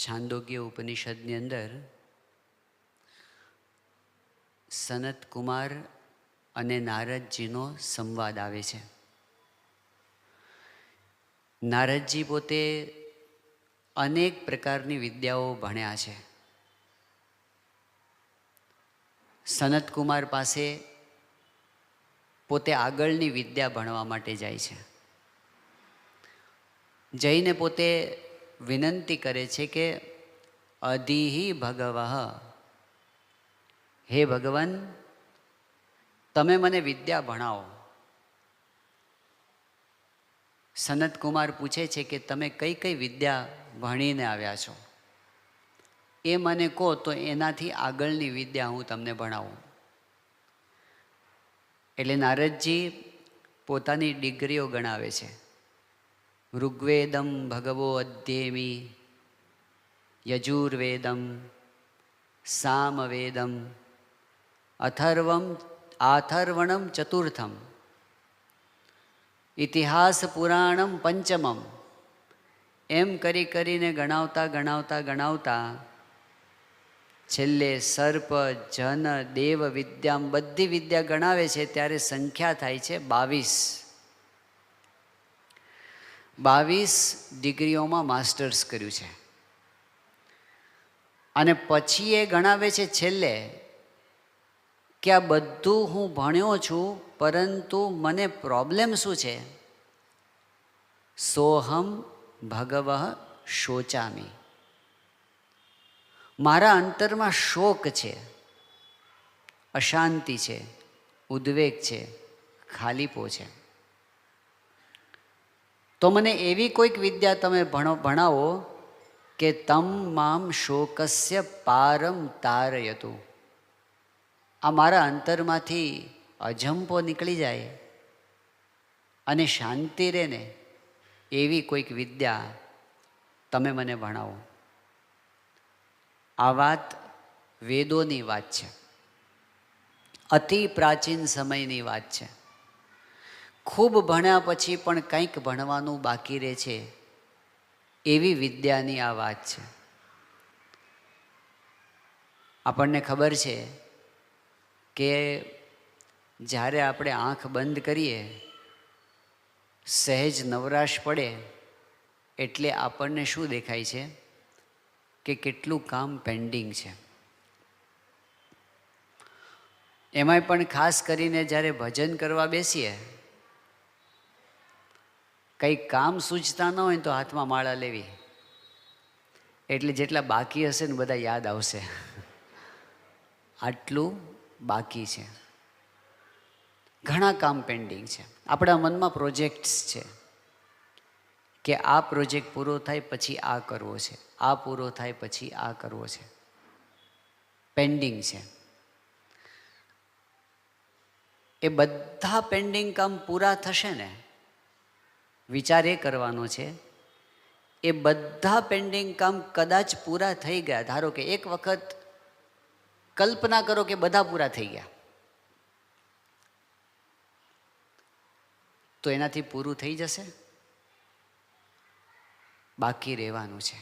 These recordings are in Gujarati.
છાંદોગ્ય ઉપનિષદની અંદર સનત કુમાર અને નારદજીનો સંવાદ આવે છે. નારદજી પોતે અનેક પ્રકારની વિદ્યાઓ ભણ્યા છે. સનત કુમાર પાસે પોતે આગળની વિદ્યા ભણવા માટે જાય છે. જઈને પોતે વિનંતી કરે છે કે અધિહિ ભગવઃ, હે ભગવાન, તમે મને વિદ્યા ભણાવો. સનત કુમાર પૂછે છે કે તમે કઈ કઈ વિદ્યા ભણીને આવ્યા છો, એ મને કહો તો એનાથી આગળની વિદ્યા હું તમને ભણાવું. એટલે નારદજી પોતાની ડિગ્રીઓ ગણાવે છે. ઋગ્વેદમ ભગવો અધ્યેમિ, યજુર્વેદમ, સામવેદમ, અથર્વણમ ચતુર્થમ, ઇતિહાસ પુરાણમ પંચમમ. એમ કરીને ગણાવતા છેલ્લે સર્પ, જન, દેવ વિદ્યા, બધી વિદ્યા ગણાવે છે ત્યારે સંખ્યા થાય છે 22. 22 ડિગ્રીઓમાં માસ્ટર્સ કર્યું છે. અને પછી એ ગણાવે છે છેલ્લે કે આ બધું હું ભણ્યો છું, પરંતુ મને પ્રોબ્લેમ શું છે? સોહમ ભગવઃ શોચામી. મારા અંતરમાં શોક છે, અશાંતિ છે, ઉદ્વેગ છે, ખાલીપો છે. તો મને એવી કોઈક વિદ્યા તમે ભણાવો કે તમ મામ શોકસ્ય પારમ તારયતુ. આ મારા અંતરમાંથી અજંપો નીકળી જાય અને શાંતિ રહે ને, એવી કોઈક વિદ્યા તમે મને ભણાવો. આ વાત વેદોની વાત છે, અતિ પ્રાચીન સમયની વાત છે. ખૂબ ભણ્યા પછી પણ કંઈક ભણવાનું બાકી રહે છે, એવી વિદ્યાની આ વાત છે. આપણને ખબર છે કે જ્યારે આપણે આંખ બંધ કરીએ, સહેજ નવરાશ પડે એટલે આપણને શું દેખાય છે કે કેટલું કામ પેન્ડિંગ છે. એમાંય પણ ખાસ કરીને જ્યારે ભજન કરવા બેસીએ, કંઈ કામ સૂચતા ન હોય તો હાથમાં માળા લેવી, એટલે જેટલા બાકી હશે ને બધા યાદ આવશે. આટલું બાકી છે, ઘણા કામ પેન્ડિંગ છે. આપણા મનમાં પ્રોજેક્ટ્સ છે કે આ પ્રોજેક્ટ પૂરો થાય પછી આ કરવો છે, આ પૂરો થાય પછી આ કરવો છે, પેન્ડિંગ છે. એ બધા પેન્ડિંગ કામ પૂરા થશે ને, વિચાર એ કરવાનો છે, એ બધા પેન્ડિંગ કામ કદાચ પૂરા થઈ ગયા. ધારો કે એક વખત કલ્પના કરો કે બધા પૂરા થઈ ગયા, તો એનાથી પૂરું થઈ જશે? બાકી રહેવાનું છે.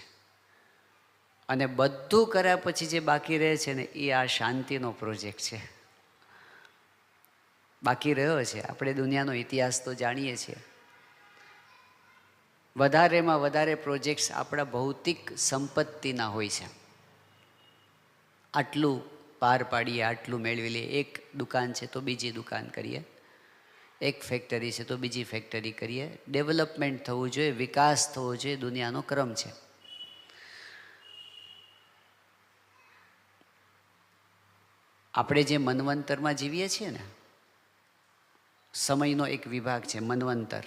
અને બધું કર્યા પછી જે બાકી રહે છે ને, એ આ શાંતિનો પ્રોજેક્ટ છે. બાકી રહ્યો છે. આપણે દુનિયાનો ઇતિહાસ તો જાણીએ છીએ. વધારેમાં વધારે પ્રોજેક્ટ્સ આપણા ભૌતિક સંપત્તિના હોય છે. આટલું પાર પાડીએ, આટલું મેળવી લઈએ. એક દુકાન છે તો બીજી દુકાન કરીએ, એક ફેક્ટરી છે તો બીજી ફેક્ટરી કરીએ. ડેવલપમેન્ટ થવું જોઈએ, વિકાસ થવો જોઈએ, દુનિયાનો ક્રમ છે. આપણે જે મન્વંતરમાં જીવીએ છીએ ને, સમયનો એક વિભાગ છે મન્વંતર.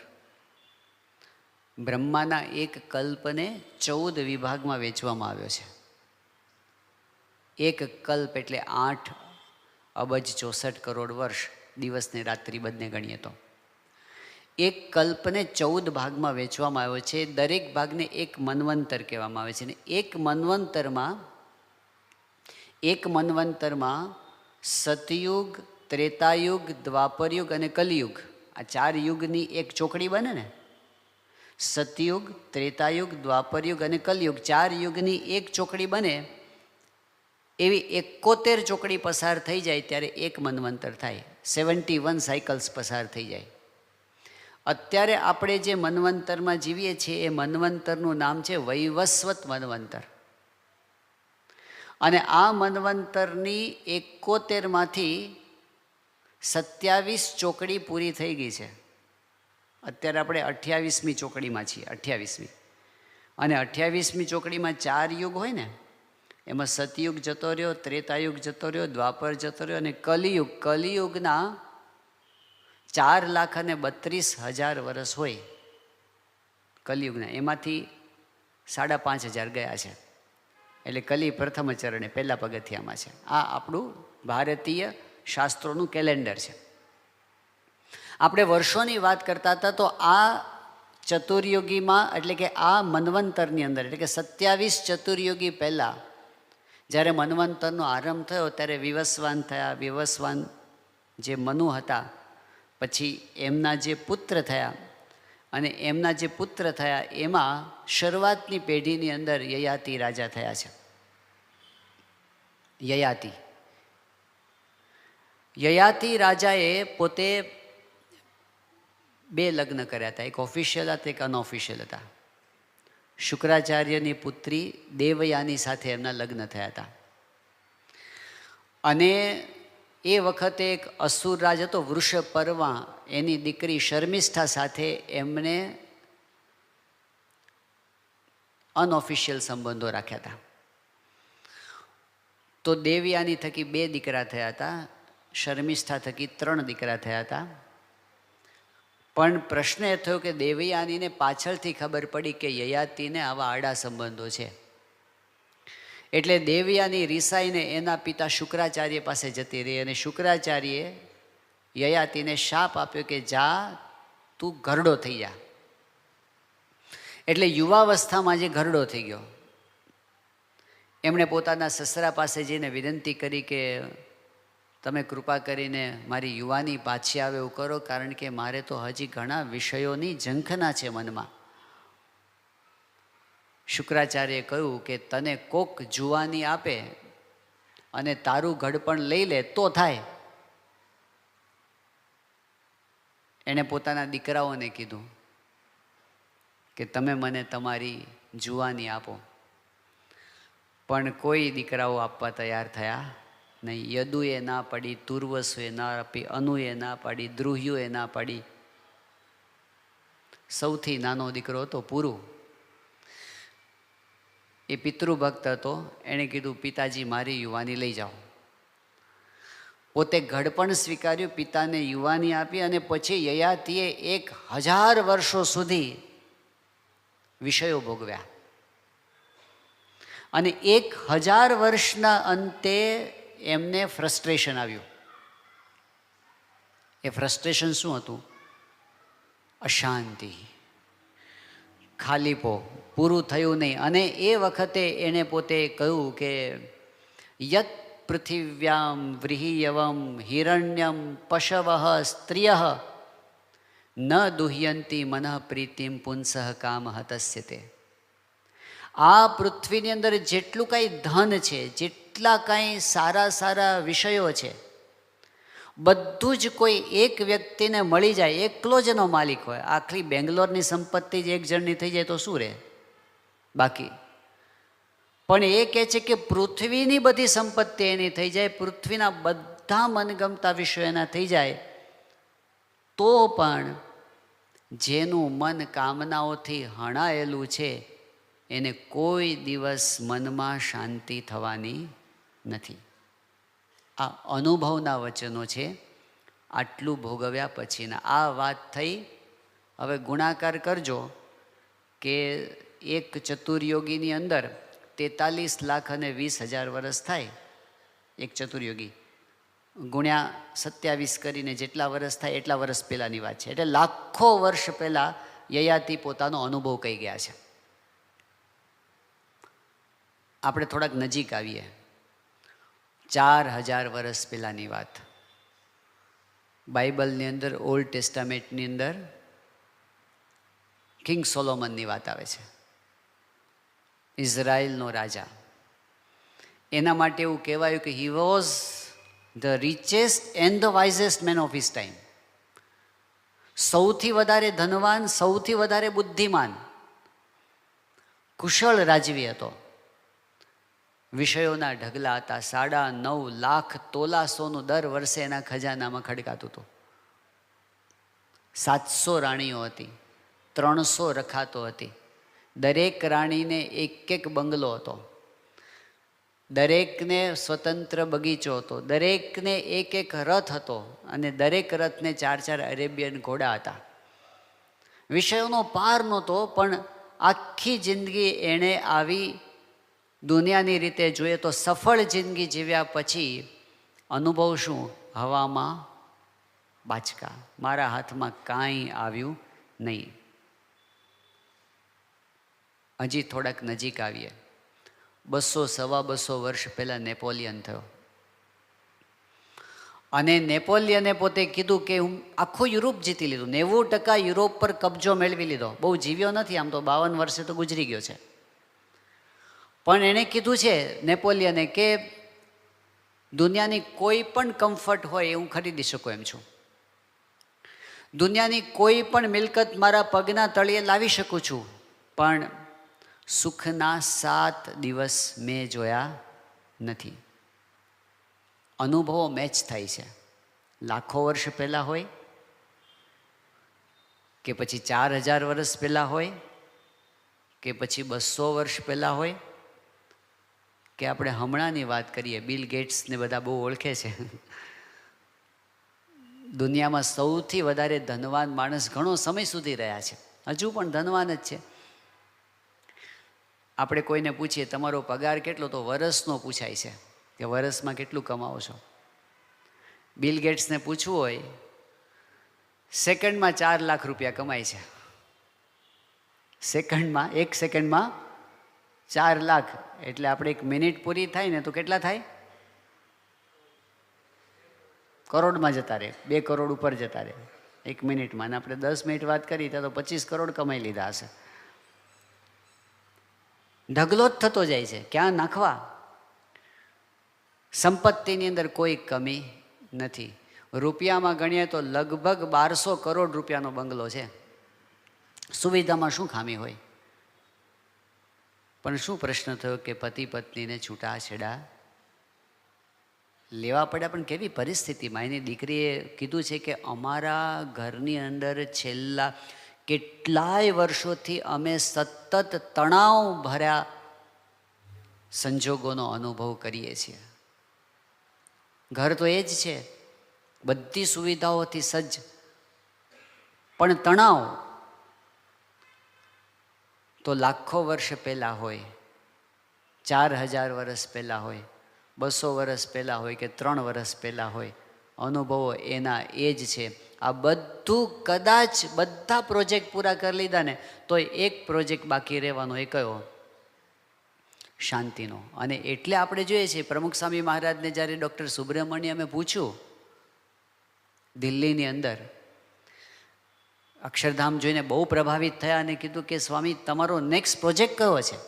બ્રહ્માના એક કલ્પને 14 વિભાગમાં વહેંચવામાં આવ્યો છે. એક કલ્પ એટલે 8 અબજ 64 કરોડ વર્ષ, દિવસને રાત્રિ બંને ગણીએ તો. એક કલ્પને 14 ભાગમાં વહેંચવામાં આવ્યો છે. દરેક ભાગને એક મન્વંતર કહેવામાં આવે છે. અને એક મન્વંતરમાં સતયુગ, ત્રેતાયુગ, દ્વાપરયુગ અને કલિયુગ, આ 4 યુગની એક ચોકડી બને ને, સતયુગ, ત્રેતાયુગ, દ્વાપરયુગ અને કલયુગ 4 યુગની એક ચોકડી બને એવી 71 ચોકડી પસાર થઈ જાય ત્યારે એક મન્વંતર થાય. 71 સાયકલ્સ પસાર થઈ જાય. અત્યારે આપણે જે મન્વંતરમાં જીવીએ છીએ એ મન્વંતરનું નામ છે વૈવસ્વત મન્વંતર. અને આ મન્વંતરની 71માંથી 27 ચોકડી પૂરી થઈ ગઈ છે. અત્યારે આપણે 28મી ચોકડીમાં છીએ. 28મી. અને 28મી ચોકડીમાં 4 યુગ હોય ને, એમાં સતયુગ જતો રહ્યો, ત્રેતાયુગ જતો રહ્યો, દ્વાપર જતો રહ્યો અને કલિયુગ. કલિયુગના 4,32,000 વર્ષ હોય કલિયુગના, એમાંથી 5,500 ગયા છે. એટલે કલી પ્રથમ ચરણે પહેલા પગથિયામાં છે. આ આપણું ભારતીય શાસ્ત્રોનું કેલેન્ડર છે. આપણે વર્ષોની વાત કરતા હતા, તો આ ચતુર્યુગીમાં એટલે કે આ મન્વંતરની અંદર એટલે કે 27 ચતુર્યુગી પહેલાં જ્યારે મન્વંતરનો આરંભ થયો ત્યારે વિવસ્વાન થયા. વિવસ્વાન જે મનુ હતા, પછી એમના જે પુત્ર થયા, અને એમના જે પુત્ર થયા એમાં શરૂઆતની પેઢીની અંદર યયાતિ રાજા થયા છે. યયાતિ રાજાએ પોતે 2 લગ્ન કર્યા હતા. એક ઓફિશિયલ હતા, એક અનઓફિશિયલ હતા. શુક્રાચાર્યની પુત્રી દેવયાની સાથે એમના લગ્ન થયા હતા. અને એ વખતે એક અસુર રાજ હતો વૃષપર્વા, એની દીકરી શર્મિષ્ઠા સાથે એમણે અનઓફિશિયલ સંબંધો રાખ્યા હતા. તો દેવયાની થકી 2 દીકરા થયા હતા, શર્મિષ્ઠા થકી 3 દીકરા થયા હતા. પણ પ્રશ્ન એ થયો કે દેવયાનીને પાછળથી ખબર પડી કે યયાતિને આવા આડા સંબંધો છે. એટલે દેવયાની રિસાઈને એના પિતા શુક્રાચાર્ય પાસે જતી રહી, અને શુક્રાચાર્યે યયાતિને શાપ આપ્યો કે જા, તું ઘરડો થઈ જા. એટલે યુવાવસ્થામાં જે ઘરડો થઈ ગયો, એમણે પોતાના સસરા પાસે જઈને વિનંતી કરી કે તમે કૃપા કરીને મારી યુવાની પાછી આવે એવું કરો, કારણ કે મારે તો હજી ઘણા વિષયોની ઝંખના છે મનમાં. શુક્રાચાર્યએ કહ્યું કે તને કોક જુવાની આપે અને તારું ઘડપણ લઈ લે તો થાય. એણે પોતાના દીકરાઓને કીધું કે તમે મને તમારી જુવાની આપો, પણ કોઈ દીકરાઓ આપવા તૈયાર થયા નહીં. યદુએ ના પાડી, તુર્વસુએ ના આપી, અનુએ ના પાડી, દ્રુહ્યુએ ના પાડી. સૌથી નાનો દીકરો હતો પુરુ, એ પિતૃભક્ત હતો. એણે કીધું પિતાજી મારી યુવાની લઈ જાઓ. પોતે ઘડપણ સ્વીકાર્યું, પિતાને યુવાની આપી, અને પછી યયાતિએ 1000 વર્ષો સુધી વિષયો ભોગવ્યા. અને 1000 વર્ષના અંતે એમને ફ્રસ્ટ્રેશન આવ્યું. એ ફ્રસ્ટ્રેશન શું હતું? અશાંતિ, ખાલીપો, પૂરું થયું નહીં. અને એ વખતે એણે પોતે કહ્યું કે યત પૃથિવ્યામ વ્રીહિયવમ હિરણ્યમ પશવઃ સ્ત્રિયઃ ન દુહ્યંતી મનઃ પ્રીતિમ પુંસઃ કામ તસ્યતે. આ પૃથ્વીની અંદર જેટલું કાંઈ ધન છે, જેટલા કાંઈ સારા સારા વિષયો છે, બધું જ કોઈ એક વ્યક્તિને મળી જાય, એકલો જ એનો માલિક હોય. આખી બેંગ્લોરની સંપત્તિ જ એક જણની થઈ જાય તો શું રહે બાકી? પણ એ કહે છે કે પૃથ્વીની બધી સંપત્તિ એની થઈ જાય, પૃથ્વીના બધા મનગમતા વિષયો એના થઈ જાય, તો પણ જેનું મન કામનાઓથી હણાયેલું છે એને કોઈ દિવસ મનમાં શાંતિ થવાની નથી. આ અનુભવના વચનો છે. આટલું ભોગવ્યા પછીના આ વાત થઈ. હવે ગુણાકાર કરજો કે એક ચતુર્યોગીની અંદર 43,20,000 વર્ષ થાય. એક ચતુર્યોગી ગુણ્યા 27 કરીને જેટલા વર્ષ થાય એટલા વર્ષ પહેલાંની વાત છે. એટલે લાખો વર્ષ પહેલાં યયાતિ પોતાનો અનુભવ કહી ગયા છે. આપણે થોડાક નજીક આવીએ. 4000 વર્ષ પહેલાંની વાત. બાઇબલની અંદર, ઓલ્ડ ટેસ્ટામેન્ટની અંદર કિંગ સોલોમનની વાત આવે છે, ઇઝરાયલનો રાજા. એના માટે એવું કહેવાયું કે he was the richest and the wisest man of his time. સૌથી વધારે ધનવાન, સૌથી વધારે બુદ્ધિમાન, કુશળ રાજવી હતો. વિષયોના ઢગલા હતા. 9.5 લાખ તોલા સોનું દર વર્ષે એના ખજાનામાં ખડકાતું હતું. 700 રાણીઓ હતી, 300 રખાતો હતી. દરેક રાણીને એક બંગલો હતો, દરેકને સ્વતંત્ર બગીચો હતો, દરેકને એક રથ હતો અને દરેક રથને 4 અરેબિયન ઘોડા હતા. વિષયોનો પાર નહોતો, પણ આખી જિંદગી એણે આવી દુનિયાની રીતે જોઈએ તો સફળ જિંદગી જીવ્યા પછી અનુભવ શું? હવામાં બાચકા, મારા હાથમાં કાંઈ આવ્યું નહીં. હજી થોડાક નજીક આવીએ. 200-250 વર્ષ પહેલાં નેપોલિયન થયો અને નેપોલિયને પોતે કીધું કે હું આખું યુરોપ જીતી લીધું, 90% યુરોપ પર કબજો મેળવી લીધો. બહુ જીવ્યો નથી, આમ તો 52 વર્ષે તો ગુજરી ગયો છે. પણ એણે કીધું છે નેપોલિયને કે દુનિયાની કોઈ પણ કમ્ફર્ટ હોય એ હું ખરીદી શકું એમ છું, દુનિયાની કોઈ પણ મિલકત મારા પગના તળિયે લાવી શકું છું, પણ સુખના 7 દિવસ મેં જોયા નથી. અનુભવો મેચ થાય છે. લાખો વર્ષ પહેલાં હોય કે પછી 4000 વર્ષ પહેલાં હોય કે પછી 200 વર્ષ પહેલાં હોય કે આપણે હમણાંની વાત કરીએ. બિલ ગેટ્સને બધા બહુ ઓળખે છે. દુનિયામાં સૌથી વધારે ધનવાન માણસ ઘણો સમય સુધી રહ્યા છે, હજુ પણ ધનવાન જ છે. આપણે કોઈને પૂછીએ તમારો પગાર કેટલો, તો વરસનો પૂછાય છે કે વરસમાં કેટલું કમાવો છો. બિલ ગેટ્સને પૂછવું હોય, સેકન્ડમાં 4 લાખ રૂપિયા કમાય છે. સેકન્ડમાં, 1 સેકન્ડમાં 4 લાખ. એટલે આપણે 1 મિનિટ પૂરી થાય ને તો કેટલા થાય? કરોડમાં જતા રહે, 2 કરોડ ઉપર જતા રહે 1 મિનિટમાં. અને આપણે 10 મિનિટ વાત કરી ત્યાં તો 25 કરોડ કમાઈ લીધા હશે. ઢગલો જ થતો જાય છે, ક્યાં નાખવા? સંપત્તિની અંદર કોઈ કમી નથી. રૂપિયામાં ગણીએ તો લગભગ 1200 કરોડ રૂપિયાનો બંગલો છે. સુવિધામાં શું ખામી હોય? પણ શું પ્રશ્ન થયો કે પતિ પત્નીને છૂટાછેડા લેવા પડ્યા. પણ કેવી પરિસ્થિતિમાં? એની દીકરીએ કીધું છે કે અમારા ઘરની અંદર છેલ્લા કેટલાય વર્ષોથી અમે સતત તણાવ ભર્યા સંજોગોનો અનુભવ કરીએ છીએ. ઘર તો એ જ છે, બધી સુવિધાઓથી સજ્જ, પણ તણાવ તો લાખો વર્ષ પહેલાં હોય, 4000 વર્ષ પહેલાં હોય, 200 વર્ષ પહેલાં હોય કે 3 વર્ષ પહેલાં હોય, અનુભવો એના એ જ છે. આ બધું કદાચ બધા પ્રોજેક્ટ પૂરા કરી લીધા ને તો એક પ્રોજેક્ટ બાકી રહેવાનો, એ કયો? શાંતિનો. અને એટલે આપણે જોઈએ છીએ પ્રમુખ સ્વામી મહારાજને જ્યારે ડૉક્ટર સુબ્રમણ્યમે પૂછ્યું દિલ્હીની અંદર, અક્ષરધામ જોઈને બહુ પ્રભાવિત થયા અને કીધું કે સ્વામી તમારો નેક્સ્ટ પ્રોજેક્ટ કયો છે?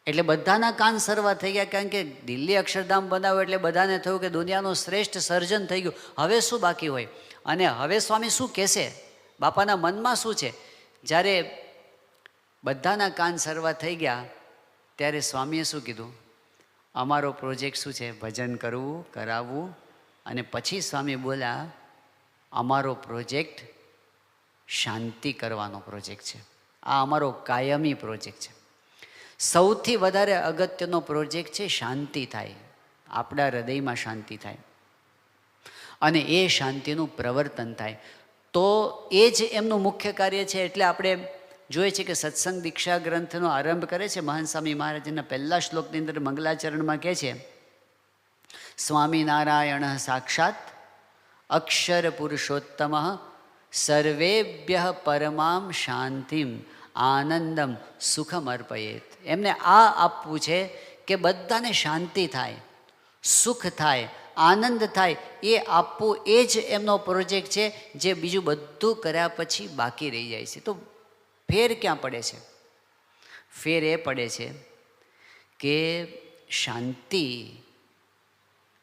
એટલે બધાના કાન સરવા થઈ ગયા, કારણ કે દિલ્હી અક્ષરધામ બનાવ્યો એટલે બધાને થયું કે દુનિયાનું શ્રેષ્ઠ સર્જન થઈ ગયું, હવે શું બાકી હોય? અને હવે સ્વામી શું કહેશે? બાપાના મનમાં શું છે? જ્યારે બધાના કાન સરવા થઈ ગયા ત્યારે સ્વામીએ શું કીધું? અમારો પ્રોજેક્ટ શું છે? ભજન કરવું, કરાવવું. અને પછી સ્વામી બોલ્યા, અમારો પ્રોજેક્ટ શાંતિ કરવાનો પ્રોજેક્ટ છે. આ અમારો કાયમી પ્રોજેક્ટ છે. સૌથી વધારે અગત્યનો પ્રોજેક્ટ છે શાંતિ થાય, આપણા હૃદયમાં શાંતિ થાય અને એ શાંતિનું પ્રવર્તન થાય. તો એ જ એમનું મુખ્ય કાર્ય છે. એટલે આપણે જોઈએ છે કે સત્સંગ દીક્ષા ગ્રંથનો આરંભ કરે છે મહાન સ્વામી મહારાજના પહેલા શ્લોકની અંદર મંગલાચરણમાં કહે છે, સ્વામિનારાયણ સાક્ષાત અક્ષર પુરુષોત્તમ સર્વેભ્ય પરમામ શાંતિમ આનંદમ સુખમ અર્પયેત. એમને આ આપવું છે કે બધાને શાંતિ થાય, સુખ થાય, આનંદ થાય. એ આપવું એ જ એમનો પ્રોજેક્ટ છે, જે બીજું બધું કર્યા પછી બાકી રહી જાય છે. તો ફેર ક્યાં પડે છે? ફેર એ પડે છે કે શાંતિ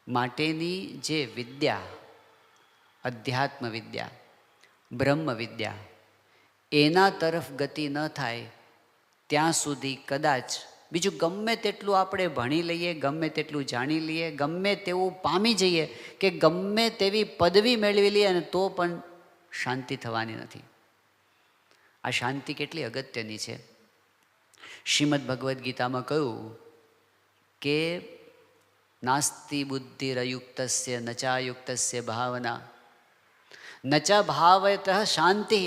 માટેની જે વિદ્યા, અધ્યાત્મ વિદ્યા, બ્રહ્મ વિદ્યા, એના તરફ ગતિ ન થાય ત્યાં સુધી કદાચ બીજું ગમે તેટલું આપણે ભણી લઈએ, ગમે તેટલું જાણી લઈએ, ગમે તેવું પામી જઈએ, કે ગમે તેવી પદવી મેળવી લઈએ, અને તો પણ શાંતિ થવાની નથી. આ શાંતિ કેટલી અગત્યની છે. શ્રીમદ ભગવદ્ ગીતામાં કહ્યું કે નાસ્તિ બુદ્ધિરયુક્તસ્ય નચાયુક્તસ્ય ભાવના નચ ભાવયત શાંતિ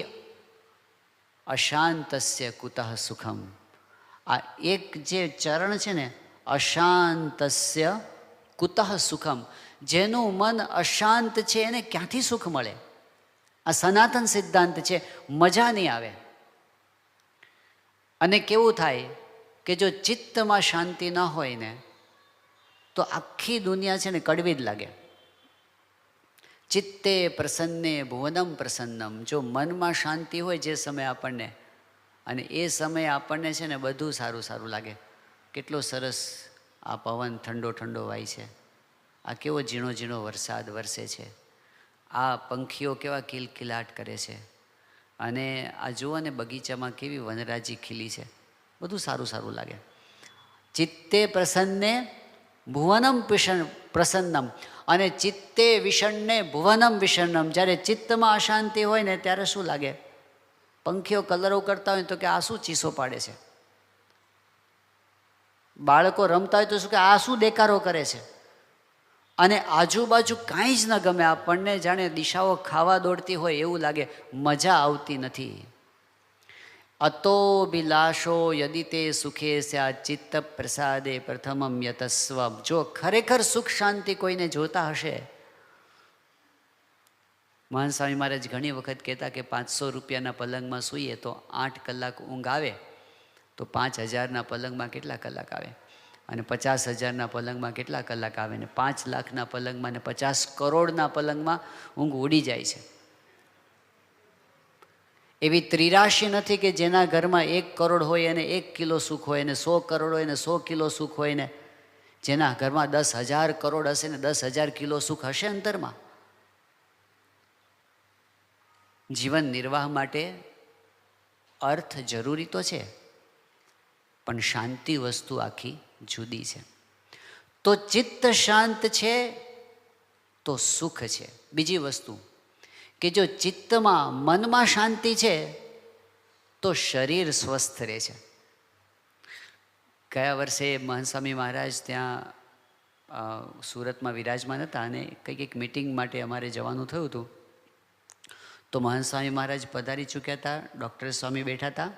અશાંતસ્ય કુતઃ સુખમ. આ એક જે ચરણ છે ને, અશાંતસ્ય કુતઃ સુખમ, જેનું મન અશાંત છે એને ક્યાંથી સુખ મળે? આ સનાતન સિદ્ધાંત છે. મજા નહીં આવે. અને કેવું થાય કે જો ચિત્તમાં શાંતિ ન હોય ને, તો આખી દુનિયા છે ને કડવી જ લાગે. ચિત્તે પ્રસન્ને ભુવનમ પ્રસન્નમ. જો મનમાં શાંતિ હોય જે સમયે આપણને, અને એ સમયે આપણને છે ને બધું સારું સારું લાગે. કેટલો સરસ આ પવન ઠંડો ઠંડો વાય છે, આ કેવો ઝીણો ઝીણો વરસાદ વરસે છે, આ પંખીઓ કેવા કિલકિલાટ કરે છે, અને આ જુઓ ને બગીચામાં કેવી વનરાજી ખીલી છે, બધું સારું સારું લાગે. ચિત્તે પ્રસન્ને ભુવનમ પ્રસન્નમ, અને ચિત્તે વિષણ્ણે ભુવનમ વિષણ્ણમ. જ્યારે ચિત્તમાં અશાંતિ હોય ને ત્યારે શું લાગે? પંખીઓ કલરવ કરતા હોય તો કે આ શું ચીસો પાડે છે, બાળકો રમતા હોય તો શું કે આ શું દેકારો કરે છે, અને આજુબાજુ કાંઈ જ ન ગમે આપણને, જાણે દિશાઓ ખાવા દોડતી હોય એવું લાગે, મજા આવતી નથી. અતો બિલાશો યદિ તે સુખે સ્યા ચિત્ત પ્રસાદે પ્રથમમ યતસ્વ. જો ખરેખર સુખ શાંતિ કોઈને જોતા હશે, મહાન સ્વામી મહારાજ ઘણી વખત કહેતા કે 500 રૂપિયાના પલંગમાં સૂઈએ તો 8 કલાક ઊંઘ આવે, તો 5000ના પલંગમાં કેટલા કલાક આવે? અને 50,000ના પલંગમાં કેટલા કલાક આવે? ને 5 લાખના પલંગમાં ને 50 કરોડના પલંગમાં ઊંઘ ઉડી જાય છે. એવી ત્રિરાશી નથી કે જેના ઘરમાં 1 કરોડ હોય અને 1 કિલો સુખ હોય, ને 100 કરોડ હોય ને 100 કિલો સુખ હોય, ને જેના ઘરમાં 10,000 કરોડ હશે ને 10,000 કિલો સુખ હશે અંતરમાં. જીવન નિર્વાહ માટે અર્થ જરૂરી તો છે, પણ શાંતિ વસ્તુ આખી જુદી છે. તો ચિત્ત શાંત છે તો સુખ છે. બીજી વસ્તુ કે જો ચિત્તમાં મનમાં શાંતિ છે તો શરીર સ્વસ્થ રહે છે. ગયા વર્ષે મહંત સ્વામી મહારાજ ત્યાં સુરતમાં વિરાજમાન હતા, અને કંઈક મિટિંગ માટે અમારે જવાનું થયું હતું. તો મહંત સ્વામી મહારાજ પધારી ચૂક્યા હતા, ડૉક્ટર સ્વામી બેઠા હતા,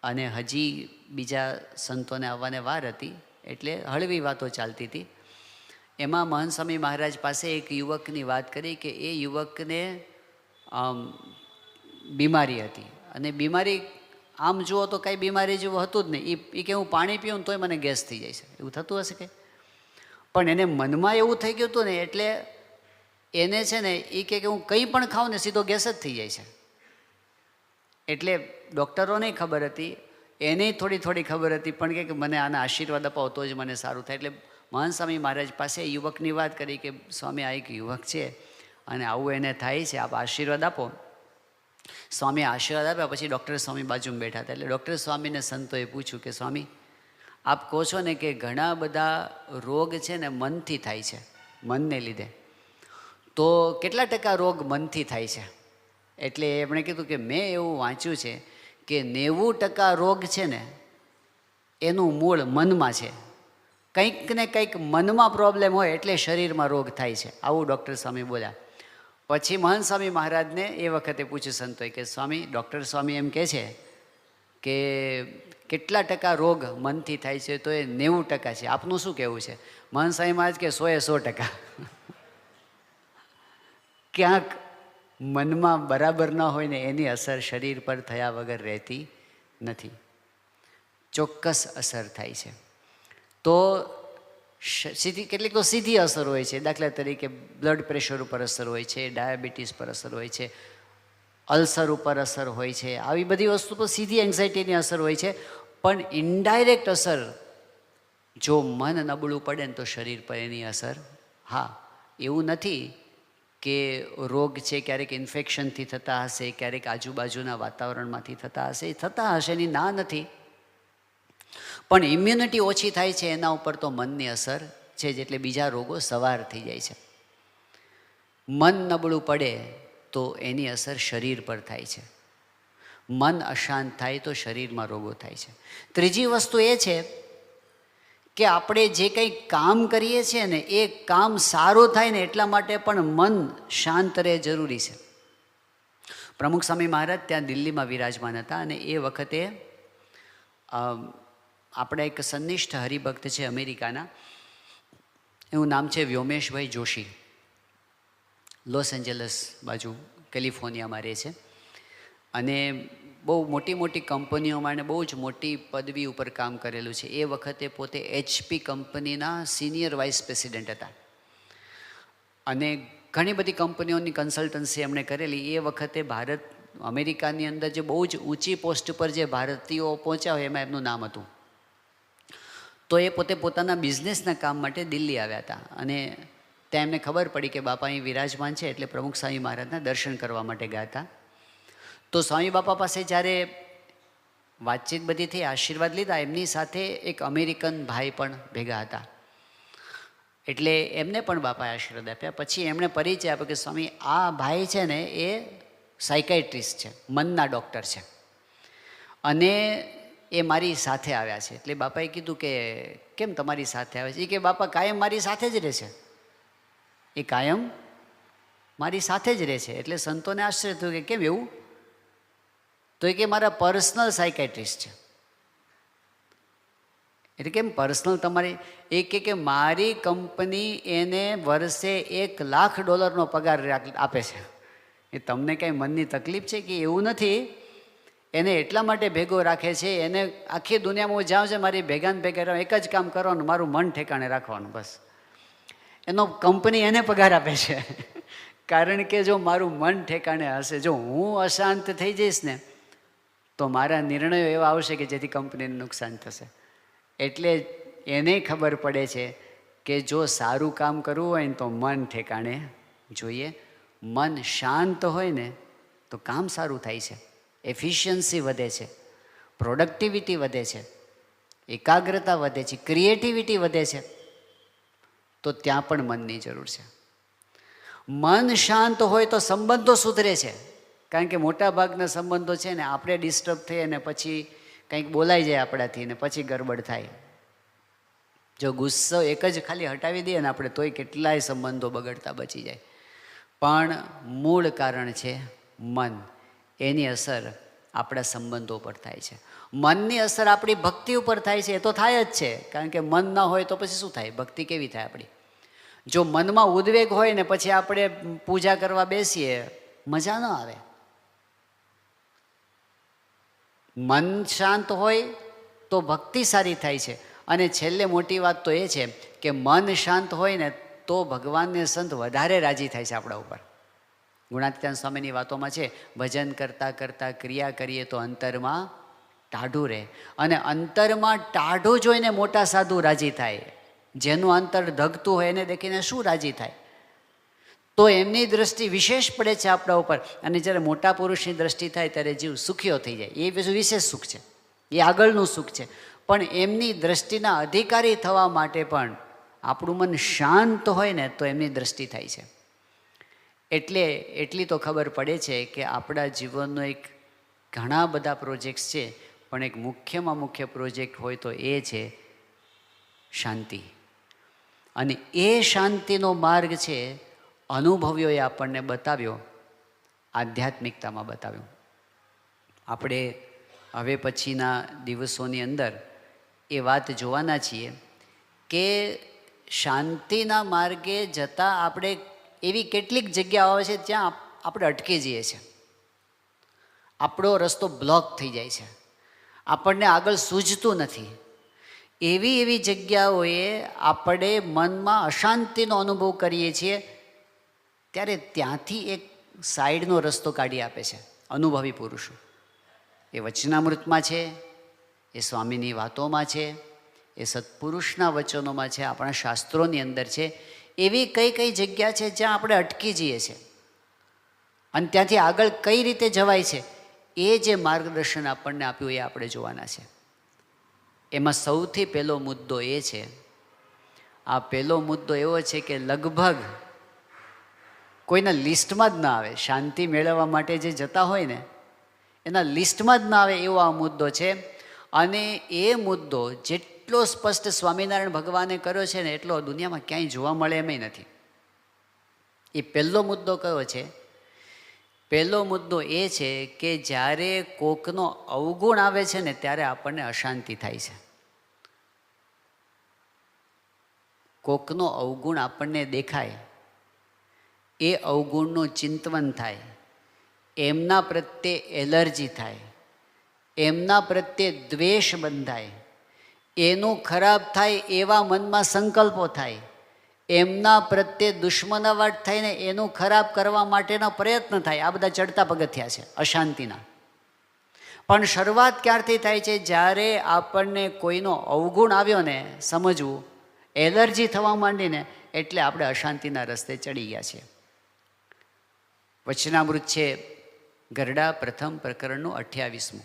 અને હજી બીજા સંતોને આવવાને વાર હતી, એટલે હળવી વાતો ચાલતી હતી. એમાં મહંત સ્વામી મહારાજ પાસે એક યુવકની વાત કરી કે એ યુવકને બીમારી હતી, અને બીમારી આમ જુઓ તો કાંઈ બીમારી જેવું હતું જ નહીં. એ કે હું પાણી પીઉં તોય મને ગેસ થઈ જાય છે, એવું થતું હશે કે? પણ એને મનમાં એવું થઈ ગયું હતું ને, એટલે એને છે ને એ કે હું કંઈ પણ ખાઉં ને સીધો ગેસ જ થઈ જાય છે. એટલે ડૉક્ટરોને ખબર હતી, એને થોડી થોડી ખબર હતી, પણ કે મને આના આશીર્વાદ અપાવો તો જ મને સારું થાય. એટલે મહાન સ્વામી મહારાજ પાસે યુવકની વાત કરી કે સ્વામી આ એક યુવક છે અને આવું એને થાય છે, આપ આશીર્વાદ આપો. સ્વામી આશીર્વાદ આપ્યા. પછી ડૉક્ટર સ્વામી બાજુમાં બેઠા હતા, એટલે ડૉક્ટર સ્વામીને સંતોએ પૂછ્યું કે સ્વામી આપ કહો છો ને કે ઘણા બધા રોગ છે ને મનથી થાય છે, મનને લીધે, તો કેટલા ટકા રોગ મનથી થાય છે? એટલે એમણે કીધું કે મેં એવું વાંચ્યું છે કે 90% રોગ છે ને એનું મૂળ મનમાં છે. કંઈક ને કંઈક મનમાં પ્રોબ્લેમ હોય એટલે શરીરમાં રોગ થાય છે, આવું ડૉક્ટર સ્વામી બોલ્યા. પછી મહંત સ્વામી મહારાજને એ વખતે પૂછ્યું સંતોએ કે સ્વામી, ડૉક્ટર સ્વામી એમ કહે છે કે કેટલા ટકા રોગ મનથી થાય છે? તો એ 90% છે, આપનું શું કહેવું છે? મહંત સ્વામી મહારાજ કે 100%. ક્યાંક મનમાં બરાબર ન હોય ને એની અસર શરીર પર થયા વગર રહેતી નથી, ચોક્કસ અસર થાય છે. તો સીધી કેટલીક તો સીધી અસર હોય છે, દાખલા તરીકે બ્લડ પ્રેશર ઉપર અસર હોય છે, ડાયાબિટીસ પર અસર હોય છે, અલ્સર ઉપર અસર હોય છે, આવી બધી વસ્તુ પર સીધી એન્ઝાયટીની અસર હોય છે. પણ ઇનડાયરેક્ટ અસર જો મન નબળું પડે ને તો શરીર પર એની અસર, હા, એવું નથી કે રોગ છે ક્યારેક ઇન્ફેક્શનથી થતા હશે, ક્યારેક આજુબાજુના વાતાવરણમાંથી થતા હશે, એ થતા હશે, એની ના નથી. પણ ઇમ્યુનિટી ઓછી થાય છે એના ઉપર તો મનની અસર છે જ, એટલે બીજા રોગો સવાર થઈ જાય છે. મન નબળું પડે તો એની અસર શરીર પર થાય છે. મન અશાંત થાય તો શરીરમાં રોગો થાય છે. ત્રીજી વસ્તુ એ છે કે આપણે જે કંઈ કામ કરીએ છીએ ને એ કામ સારું થાય ને એટલા માટે પણ મન શાંત રહે જરૂરી છે. પ્રમુખ સ્વામી મહારાજ ત્યાં દિલ્હીમાં વિરાજમાન હતા અને એ વખતે આપણા એક સંનિષ્ઠ હરિભક્ત છે અમેરિકાના, એનું નામ છે વ્યોમેશભાઈ જોશી, લોસ એન્જલસ બાજુ કેલિફોર્નિયામાં રહે છે અને બહુ મોટી મોટી કંપનીઓમાં અને બહુ જ મોટી પદવી ઉપર કામ કરેલું છે. એ વખતે પોતે HP કંપનીના સિનિયર વાઇસ પ્રેસિડેન્ટ હતા અને ઘણી બધી કંપનીઓની કન્સલ્ટન્સી એમણે કરેલી. એ વખતે ભારત અમેરિકાની અંદર જે બહુ જ ઊંચી પોસ્ટ પર જે ભારતીયો પહોંચ્યા હોય એમાં એમનું નામ હતું. તો એ પોતે પોતાના બિઝનેસના કામ માટે દિલ્હી આવ્યા હતા અને ત્યાં એમને ખબર પડી કે બાપા અહીં વિરાજમાન છે, એટલે પ્રમુખ સ્વામી મહારાજના દર્શન કરવા માટે ગયા હતા. તો સ્વામી બાપા પાસે જ્યારે વાતચીત બધી થઈ, આશીર્વાદ લીધા, એમની સાથે એક અમેરિકન ભાઈ પણ ભેગા હતા, એટલે એમને પણ બાપાએ આશીર્વાદ આપ્યા. પછી એમણે પરિચય આપ્યો કે સ્વામી આ ભાઈ છે ને એ સાયકાઇટ્રિસ્ટ છે, મનના ડૉક્ટર છે અને એ મારી સાથે આવ્યા છે. એટલે બાપાએ કીધું કે કેમ તમારી સાથે આવે છે? એ કે બાપા કાયમ મારી સાથે જ રહે છે, એ કાયમ મારી સાથે જ રહે છે. એટલે સંતોને આશ્ચર્ય થયું કે કેમ એવું? તો એ કે મારા પર્સનલ સાયકાઇટ્રિસ્ટ છે. એટલે કેમ પર્સનલ તમારી? એ કે મારી કંપની એને વર્ષે $1,00,000 પગાર આપે છે. એ તમને કાંઈ મનની તકલીફ છે કે? એવું નથી, એને એટલા માટે ભેગો રાખે છે, એને આખી દુનિયામાં હું જાઉં છે મારી ભેગાને ભેગા એક જ કામ કરવાનું, મારું મન ઠેકાણે રાખવાનું, બસ. એનો કંપની એને પગાર આપે છે કારણ કે જો મારું મન ઠેકાણે હશે, જો હું અશાંત થઈ જઈશ ને તો મારા નિર્ણયો એવા આવશે કે જેથી કંપનીને નુકસાન થશે. એટલે એને ખબર પડે છે કે જો સારું કામ કરવું હોય ને તો મન ઠેકાણે જોઈએ. મન શાંત હોય ને તો કામ સારું થાય છે, એફિશિયન્સી વધે છે, પ્રોડક્ટિવિટી વધે છે, એકાગ્રતા વધે છે, ક્રિએટિવિટી વધે છે. તો ત્યાં પણ મનની જરૂર છે. મન શાંત હોય તો સંબંધો સુધરે છે, કારણ કે મોટા ભાગના સંબંધો છે ને આપણે ડિસ્ટર્બ થઈએ ને પછી કંઈક બોલાઈ જાય આપણાથી ને પછી ગડબડ થાય. જો ગુસ્સો એક જ ખાલી હટાવી દઈએ ને આપણે તોય કેટલાય સંબંધો બગડતા બચી જાય. પણ મૂળ કારણ છે મન, એની અસર આપણા સંબંધો પર થાય છે. મનની અસર આપણી ભક્તિ ઉપર થાય છે, એ તો થાય જ છે, કારણ કે મન ના હોય તો પછી શું થાય? ભક્તિ કેવી થાય આપણી? જો મનમાં ઉદ્વેગ હોય ને પછી આપણે પૂજા કરવા બેસીએ, મજા ન આવે. મન શાંત હોય તો ભક્તિ સારી થાય છે. અને છેલ્લે મોટી વાત તો એ છે કે મન શાંત હોય ને તો ભગવાનને સંત વધારે રાજી થાય છે આપણા ઉપર. ગુણાતીતાન સ્વામીની વાતોમાં છે, ભજન કરતાં કરતાં ક્રિયા કરીએ તો અંતરમાં ટાઢું રહે. અને અંતરમાં ટાઢું જોઈને મોટા સાધુ રાજી થાય. જેનું અંતર ધગતું હોય એને દેખીને શું રાજી થાય? તો એમની દ્રષ્ટિ વિશેષ પડે છે આપણા ઉપર. અને જ્યારે મોટા પુરુષની દ્રષ્ટિ થાય ત્યારે જીવ સુખીઓ થઈ જાય. એ બીજું વિશેષ સુખ છે, એ આગળનું સુખ છે. પણ એમની દ્રષ્ટિના અધિકારી થવા માટે પણ આપણું મન શાંત હોય ને તો એમની દ્રષ્ટિ થાય છે. એટલે એટલી તો ખબર પડે છે કે આપણા જીવનનો એક ઘણા બધા પ્રોજેક્ટ્સ છે, પણ એક મુખ્યમાં મુખ્ય પ્રોજેક્ટ હોય તો એ છે શાંતિ. અને એ શાંતિનો માર્ગ છે અનુભવીઓએ આપણને બતાવ્યો, આધ્યાત્મિકતામાં બતાવ્યો. આપણે હવે પછીના દિવસોની અંદર એ વાત જોવાના છીએ કે શાંતિના માર્ગે જતાં આપણે એવી કેટલીક જગ્યાઓ છે જ્યાં આપણે અટકી જઈએ છીએ, આપણો રસ્તો બ્લોક થઈ જાય છે, આપણને આગળ સૂઝતું નથી. એવી એવી જગ્યાઓએ આપણે મનમાં અશાંતિનો અનુભવ કરીએ છીએ ત્યારે ત્યાંથી એક સાઈડનો રસ્તો કાઢી આપે છે. અનુભવી પુરુષો. એ વચનામૃતમાં છે, એ સ્વામીની વાતોમાં છે, એ સત્પુરુષના વચનોમાં છે, આપણા શાસ્ત્રોની અંદર છે. એવી કઈ કઈ જગ્યા છે જ્યાં આપણે અટકી જઈએ છીએ અને ત્યાંથી આગળ કઈ રીતે જવાય છે, એ જે માર્ગદર્શન આપણને આપ્યું એ આપણે જોવાના છે. એમાં સૌથી પહેલો મુદ્દો એ છે, આ પહેલો મુદ્દો એવો છે કે લગભગ કોઈના લિસ્ટમાં જ ના આવે. શાંતિ મેળવવા માટે જે જતા હોય ને એના લિસ્ટમાં જ ના આવે એવો આ મુદ્દો છે. અને એ મુદ્દો જેટલો સ્પષ્ટ સ્વામિનારાયણ ભગવાને કર્યો છે ને એટલો દુનિયામાં ક્યાંય જોવા મળે એમ નથી. એ પહેલો મુદ્દો કયો છે? પહેલો મુદ્દો એ છે કે જ્યારે કોકનો અવગુણ આવે છે ને ત્યારે આપણને અશાંતિ થાય છે. કોકનો અવગુણ આપણને દેખાય, એ અવગુણનું ચિંતન થાય, એમના પ્રત્યે એલર્જી થાય, એમના પ્રત્યે દ્વેષ બંધાય, એનું ખરાબ થાય એવા મનમાં સંકલ્પો થાય, એમના પ્રત્યે દુશ્મનાવટ થઈને એનું ખરાબ કરવા માટેનો પ્રયત્ન થાય. આ બધા ચડતા પગથિયા છે અશાંતિના. પણ શરૂઆત ક્યારથી થાય છે? જ્યારે આપણને કોઈનો અવગુણ આવ્યો ને સમજવું, એલર્જી થવા માંડીને એટલે આપણે અશાંતિના રસ્તે ચડી ગયા છીએ. વચનામૃત છે ગરડા પ્રથમ પ્રકરણનું 28મું.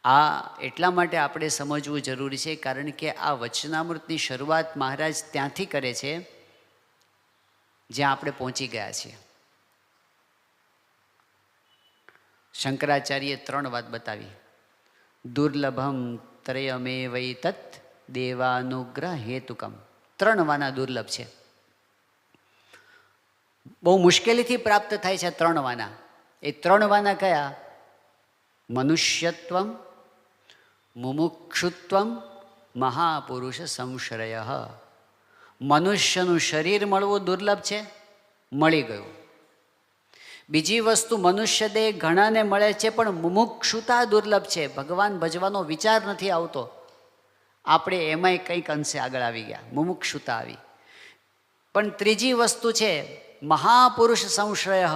આ એટલા માટે આપણે સમજવું જરૂરી છે કારણ કે આ વચનામૃતની શરૂઆત મહારાજ ત્યાંથી કરે છે જ્યાં આપણે પહોંચી ગયા છીએ. શંકરાચાર્યે 3 વાત બતાવી. દુર્લભમ ત્રયમે વૈ તત્ દેવાનુગ્રહ હેતુકમ. 3 વાના દુર્લભ છે, બહુ મુશ્કેલીથી પ્રાપ્ત થાય છે 3 વાના. એ 3 વાના કયા? મનુષ્યત્વમ, મુમુક્ષુત્વમ, મહાપુરુષ સંશ્રય. મનુષ્યનું શરીર મળવું દુર્લભ છે, મળી ગયું. બીજી વસ્તુ, મનુષ્ય દેહ ઘણાને મળે છે પણ મુમુક્ષુતા દુર્લભ છે. ભગવાન ભજવાનો વિચાર નથી આવતો. આપણે એમાંય કંઈક અંશે આગળ આવી ગયા, મુમુક્ષુતા આવી. પણ ત્રીજી વસ્તુ છે મહાપુરુષ સંશ્રય.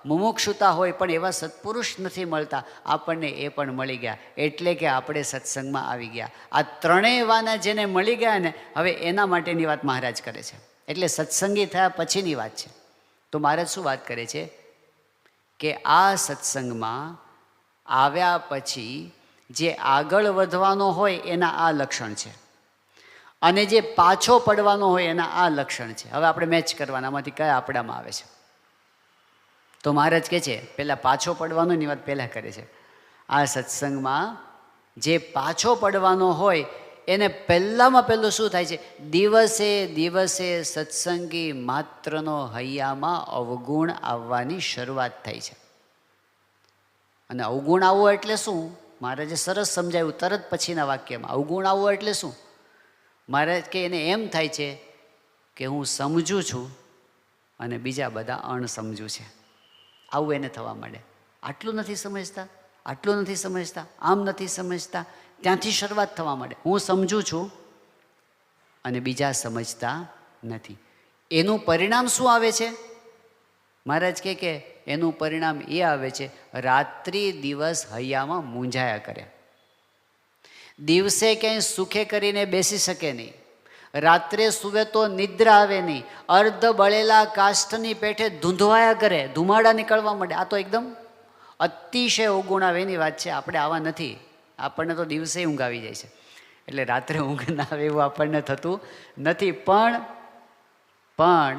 મુમુક્ષુતા હોય પણ એવા સત્પુરુષ નથી મળતા, આપણને એ પણ મળી ગયા. એટલે કે આપણે સત્સંગમાં આવી ગયા. આ 3 વાના જેને મળી ગયા ને, હવે એના માટેની વાત મહારાજ કરે છે. એટલે સત્સંગી થયા પછીની વાત છે. તો મહારાજ શું વાત કરે છે કે આ સત્સંગમાં આવ્યા પછી જે આગળ વધવાનો હોય એના આ લક્ષણ છે અને જે પાછો પડવાનો હોય એના આ લક્ષણ છે. હવે આપણે મેચ કરવાના, આમાંથી કયા આપણામાં આવે છે. તો મહારાજ કહે છે પહેલાં પાછો પડવાનોની વાત પહેલાં કરે છે. આ સત્સંગમાં જે પાછો પડવાનો હોય એને પહેલાંમાં પહેલું શું થાય છે? દિવસે દિવસે સત્સંગી માત્રનો હૈયામાં અવગુણ આવવાની શરૂઆત થાય છે. અને અવગુણ આવવો એટલે શું? મહારાજે સરસ સમજાવ્યું તરત પછીના વાક્યમાં. અવગુણ આવવો એટલે શું? મહારાજ કે એને એમ થાય છે કે હું સમજું છું અને બીજા બધા અણસમજું છે. આવું એને થવા માંડે. આટલું નથી સમજતા, આટલું નથી સમજતા, આમ નથી સમજતા. ત્યાંથી શરૂઆત થવા માંડે. હું સમજું છું અને બીજા સમજતા નથી. એનું પરિણામ શું આવે છે? મહારાજ કે એનું પરિણામ એ આવે છે, રાત્રિ દિવસ હૈયામાં મૂંઝાયા કરે. દિવસે ક્યાંય સુખે કરીને બેસી શકે નહીં, રાત્રે સૂવે તો નિદ્રા આવે નહીં, અર્ધ બળેલા કાષ્ઠની પેઠે ધૂંધવાયા કરે, ધુમાડા નીકળવા માંડે. આ તો એકદમ અતિશય અવગુણ આવે એની વાત છે. આપણે આવા નથી. આપણને તો દિવસે ઊંઘ આવી જાય છે, એટલે રાત્રે ઊંઘ ના આવે એવું આપણને થતું નથી. પણ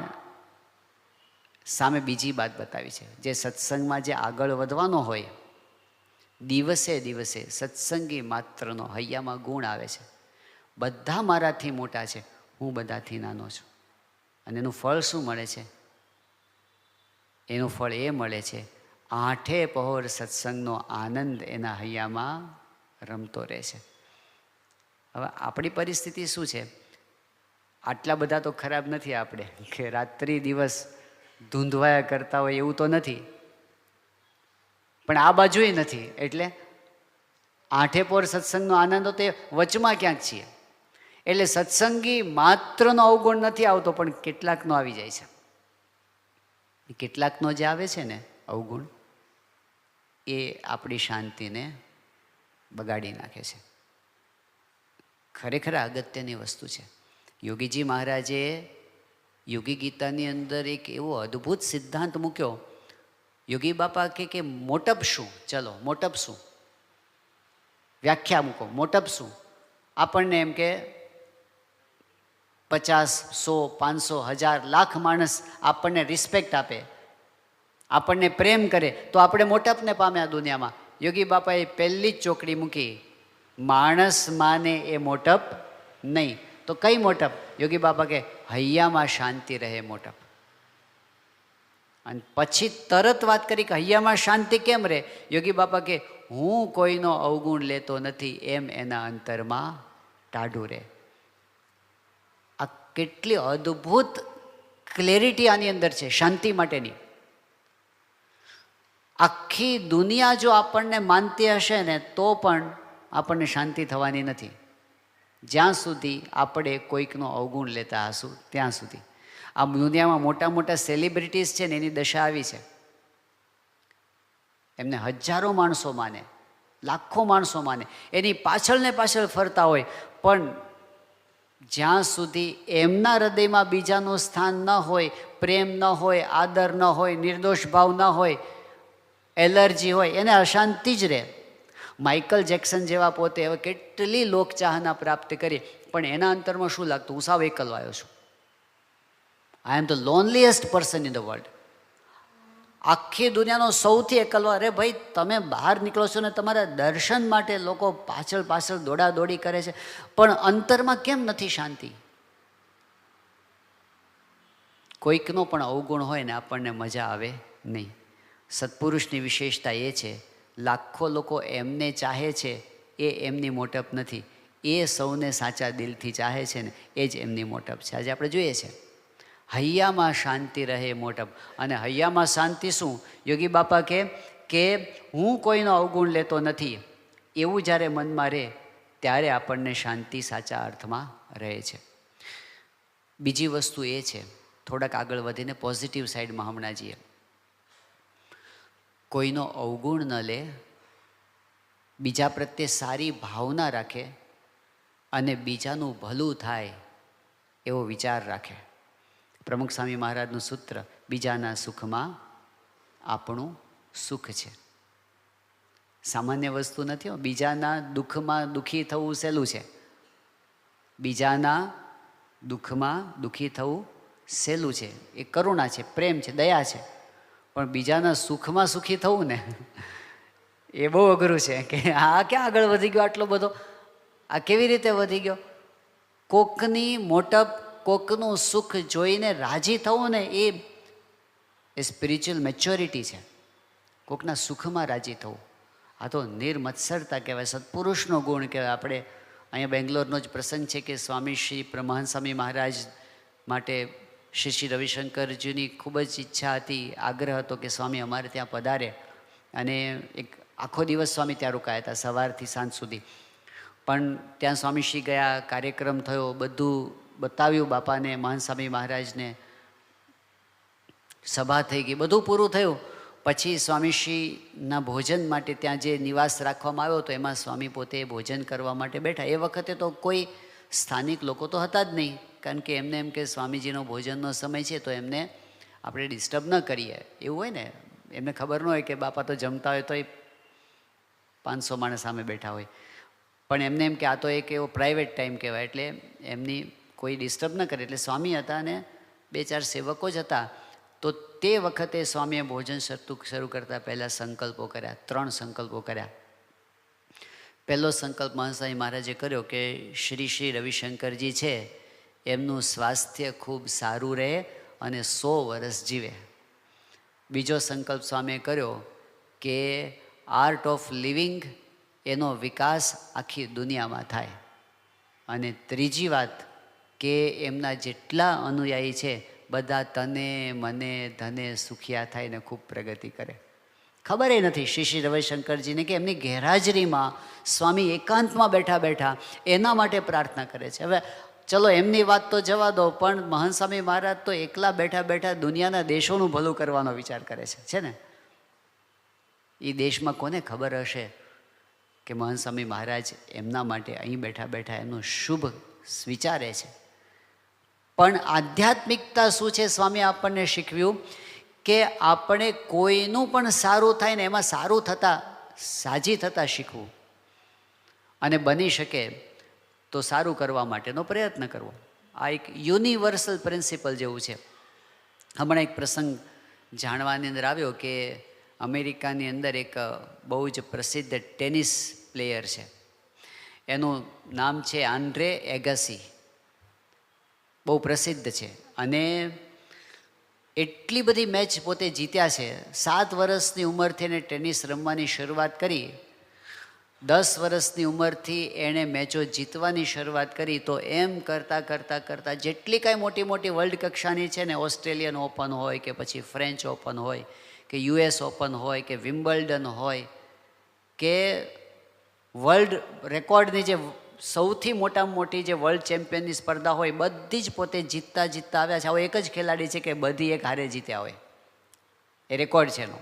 સામે બીજી વાત બતાવી છે. જે સત્સંગમાં જે આગળ વધવાનો હોય, દિવસે દિવસે સત્સંગી માત્રનો હૈયામાં ગુણ આવે છે. બધા મારાથી મોટા છે, હું બધાથી નાનો છું. અને એનું ફળ શું મળે છે? એનું ફળ એ મળે છે, 8 પહોર સત્સંગનો આનંદ એના હૈયામાં રમતો રહે છે. હવે આપણી પરિસ્થિતિ શું છે? આટલા બધા તો ખરાબ નથી આપણે કે રાત્રિ દિવસ ધૂંધવાયા કરતા હોય એવું તો નથી, પણ આ બાજુય નથી. એટલે 8 પહોર સત્સંગનો આનંદ તો તે વચમાં ક્યાંક છીએ. એટલે સત્સંગી માત્રનો અવગુણ નથી આવતો, પણ કેટલાકનો આવી જાય છે. કેટલાકનો જે આવે છે ને અવગુણ, એ આપણી શાંતિને બગાડી નાખે છે. ખરેખર અગત્યની વસ્તુ છે. યોગીજી મહારાજે યોગી ગીતાની અંદર એક એવો અદ્ભુત સિદ્ધાંત મૂક્યો. યોગી બાપા કે મોટપ શું? ચલો મોટપ શું? વ્યાખ્યા મૂકો. મોટપ શું? આપણને એમ કે 50, 100, 500, 1000, લાખ માણસ આપણને રિસ્પેક્ટ આપે, આપણને પ્રેમ કરે તો આપણે મોટપને પામે આ દુનિયામાં. યોગી બાપાએ પહેલી જ ચોકડી મૂકી, માણસ માને એ મોટપ નહીં. તો કઈ મોટપ? યોગી બાપા કે હૈયામાં શાંતિ રહે મોટપ. અને પછી તરત વાત કરી કે હૈયામાં શાંતિ કેમ રહે? યોગી બાપા કે હું કોઈનો અવગુણ લેતો નથી એમ એના અંતરમાં ટાઢું રહે. આ કેટલી અદ્ભુત ક્લેરિટી આની અંદર છે શાંતિ માટેની. આખી દુનિયા જો આપણને માનતી હશે ને તો પણ આપણને શાંતિ થવાની નથી, જ્યાં સુધી આપણે કોઈકનો અવગુણ લેતા હશું ત્યાં સુધી. આ દુનિયામાં મોટા મોટા સેલિબ્રિટીઝ છે ને એની દશા આવી છે. એમને હજારો માણસો માને, લાખો માણસો માને, એની પાછળ ને પાછળ ફરતા હોય, પણ જ્યાં સુધી એમના હૃદયમાં બીજાનું સ્થાન ન હોય, પ્રેમ ન હોય, આદર ન હોય, નિર્દોષ ભાવ ન હોય, એલર્જી હોય, એને અશાંતિ જ રહે. માઇકલ જેક્સન જેવા પોતે હવે કેટલી લોકચાહના પ્રાપ્ત કરી, પણ એના અંતરમાં શું લાગતું? હું સાવ એકલો આવ્યો છું. I am the loneliest person in the world. આખી દુનિયાનો સૌથી એકલો. અરે ભાઈ, તમે બહાર નીકળો છો ને તમારા દર્શન માટે લોકો પાછળ પાછળ દોડાદોડી કરે છે, પણ અંતરમાં કેમ નથી શાંતિ? કોઈકનો પણ અવગુણ હોય ને આપણને મજા આવે નહીં. સત્પુરુષની વિશેષતા એ છે, લાખો લોકો એમને ચાહે છે એ એમની મોટપ નથી, એ સૌને સાચા દિલથી ચાહે છે ને એ જ એમની મોટપ છે. આજે આપણે જોઈએ છે હૈયામાં શાંતિ રહે મોટપ. અને હૈયામાં શાંતિ શું? યોગી બાપા કે હું કોઈનો અવગુણ લેતો નથી, એવું જ્યારે મનમાં રહે ત્યારે આપણને શાંતિ સાચા અર્થમાં રહે છે. બીજી વસ્તુ એ છે, થોડાક આગળ વધીને પોઝિટિવ સાઈડમાં હમણાં જઈએ. કોઈનો અવગુણ ન લે, બીજા પ્રત્યે સારી ભાવના રાખે અને બીજાનું ભલું થાય એવો વિચાર રાખે. પ્રમુખ સ્વામી મહારાજનું સૂત્ર, બીજાના સુખમાં આપણું સુખ છે. સામાન્ય વસ્તુ નથી. બીજાના દુઃખમાં દુઃખી થવું સહેલું છે. બીજાના દુઃખમાં દુઃખી થવું સહેલું છે. એ કરુણા છે, પ્રેમ છે, દયા છે. પણ બીજાના સુખમાં સુખી થવું ને એ બહુ અઘરું છે. કે આ ક્યાં આગળ વધી ગયો આટલો બધો? આ કેવી રીતે વધી ગયો? કોકની મોટપ, કોકનું સુખ જોઈને રાજી થવું ને એ સ્પિરિચ્યુઅલ મેચ્યોરિટી છે. કોકના સુખમાં રાજી થવું, આ તો નિર્મત્સરતા કહેવાય, સત્પુરુષનો ગુણ કહેવાય. આપણે અહીંયા બેંગ્લોરનો જ પ્રસંગ છે કે સ્વામી શ્રી બ્રહ્માનંદ સ્વામી મહારાજ માટે શ્રી રવિશંકરજીની ખૂબ જ ઈચ્છા હતી, આગ્રહ હતો કે સ્વામી અમારે ત્યાં પધારે. અને એક આખો દિવસ સ્વામી ત્યાં રોકાયા હતા, સવારથી સાંજ સુધી. પણ ત્યાં સ્વામીશ્રી ગયા, કાર્યક્રમ થયો, બધું બતાવ્યું બાપાને, મહાન સ્વામી મહારાજને, સભા થઈ ગઈ, બધું પૂરું થયું. પછી સ્વામીશ્રીના ભોજન માટે ત્યાં જે નિવાસ રાખવામાં આવ્યો હતો એમાં સ્વામી પોતે ભોજન કરવા માટે બેઠા. એ વખતે તો કોઈ સ્થાનિક લોકો તો હતા જ નહીં, કારણ કે એમને એમ કે સ્વામીજીનો ભોજનનો સમય છે તો એમને આપણે ડિસ્ટર્બ ન કરીએ, એવું હોય ને. એમને ખબર ન હોય કે બાપા તો જમતા હોય તો એ 500 માણસ સામે બેઠા હોય, પણ એમને એમ કે આ તો એક એવો પ્રાઇવેટ ટાઈમ કહેવાય, એટલે એમની કોઈ ડિસ્ટર્બ ન કરે. એટલે સ્વામી હતા અને 2-4 સેવકો જ હતા. તો તે વખતે સ્વામીએ ભોજન શરૂ કરતાં પહેલાં સંકલ્પો કર્યા, 3 સંકલ્પો કર્યા. પહેલો સંકલ્પ મહાસ્વામી મહારાજે કર્યો કે શ્રી રવિશંકરજી છે એમનું સ્વાસ્થ્ય ખૂબ સારું રહે અને 100 વર્ષ જીવે. બીજો સંકલ્પ સ્વામીએ કર્યો કે આર્ટ ઓફ લિવિંગ એનો વિકાસ આખી દુનિયામાં થાય. અને ત્રીજી વાત કે એમના જેટલા અનુયાયી છે બધા તને મને ધને સુખિયા થાય ને ખૂબ પ્રગતિ કરે. ખબર એ નથી શ્રી રવિશંકરજીને કે એમની ગેરહાજરીમાં સ્વામી એકાંતમાં બેઠા બેઠા એના માટે પ્રાર્થના કરે છે. હવે ચલો એમની વાત તો જવા દો, પણ મહાન સ્વામી મહારાજ તો એકલા બેઠા બેઠા દુનિયાના દેશોનું ભલું કરવાનો વિચાર કરે છે ને. એ દેશમાં કોને ખબર હશે કે મહંત સ્વામી મહારાજ એમના માટે અહીં બેઠા બેઠા એમનું શુભ વિચારે છે. પણ આધ્યાત્મિકતા શું છે? સ્વામી આપણને શીખવ્યું કે આપણે કોઈનું પણ સારું થાય ને એમાં સારું થતાં સાજી થતાં શીખવું, અને બની શકે તો સારું કરવા માટેનો પ્રયત્ન કરવો. આ એક યુનિવર્સલ પ્રિન્સિપલ જેવું છે. હમણાં એક પ્રસંગ જાણવાની અંદર આવ્યો કે અમેરિકાની અંદર એક બહુ જ પ્રસિદ્ધ ટેનિસ પ્લેયર છે, એનું નામ છે આન્ડ્રે એગાસી. બહુ પ્રસિદ્ધ છે અને એટલી બધી મેચ પોતે જીત્યા છે. 7 વર્ષની ઉંમરથી એને ટેનિસ રમવાની શરૂઆત કરી. 10 વર્ષની ઉંમરથી એણે મેચો જીતવાની શરૂઆત કરી. તો એમ કરતાં કરતાં કરતાં જેટલી કાંઈ મોટી મોટી વર્લ્ડ કક્ષાની છે ને, ઓસ્ટ્રેલિયન ઓપન હોય કે પછી ફ્રેન્ચ ઓપન હોય કે US ઓપન હોય કે વિમ્બલ્ડન હોય કે વર્લ્ડ રેકોર્ડની જે સૌથી મોટામાં મોટી જે વર્લ્ડ ચેમ્પિયનની સ્પર્ધા હોય, બધી જ પોતે જીતતા જીતતા આવ્યા છે. આવો એક જ ખેલાડી છે કે બધી એક હારે જીત્યા હોય, એ રેકોર્ડ છે એનો.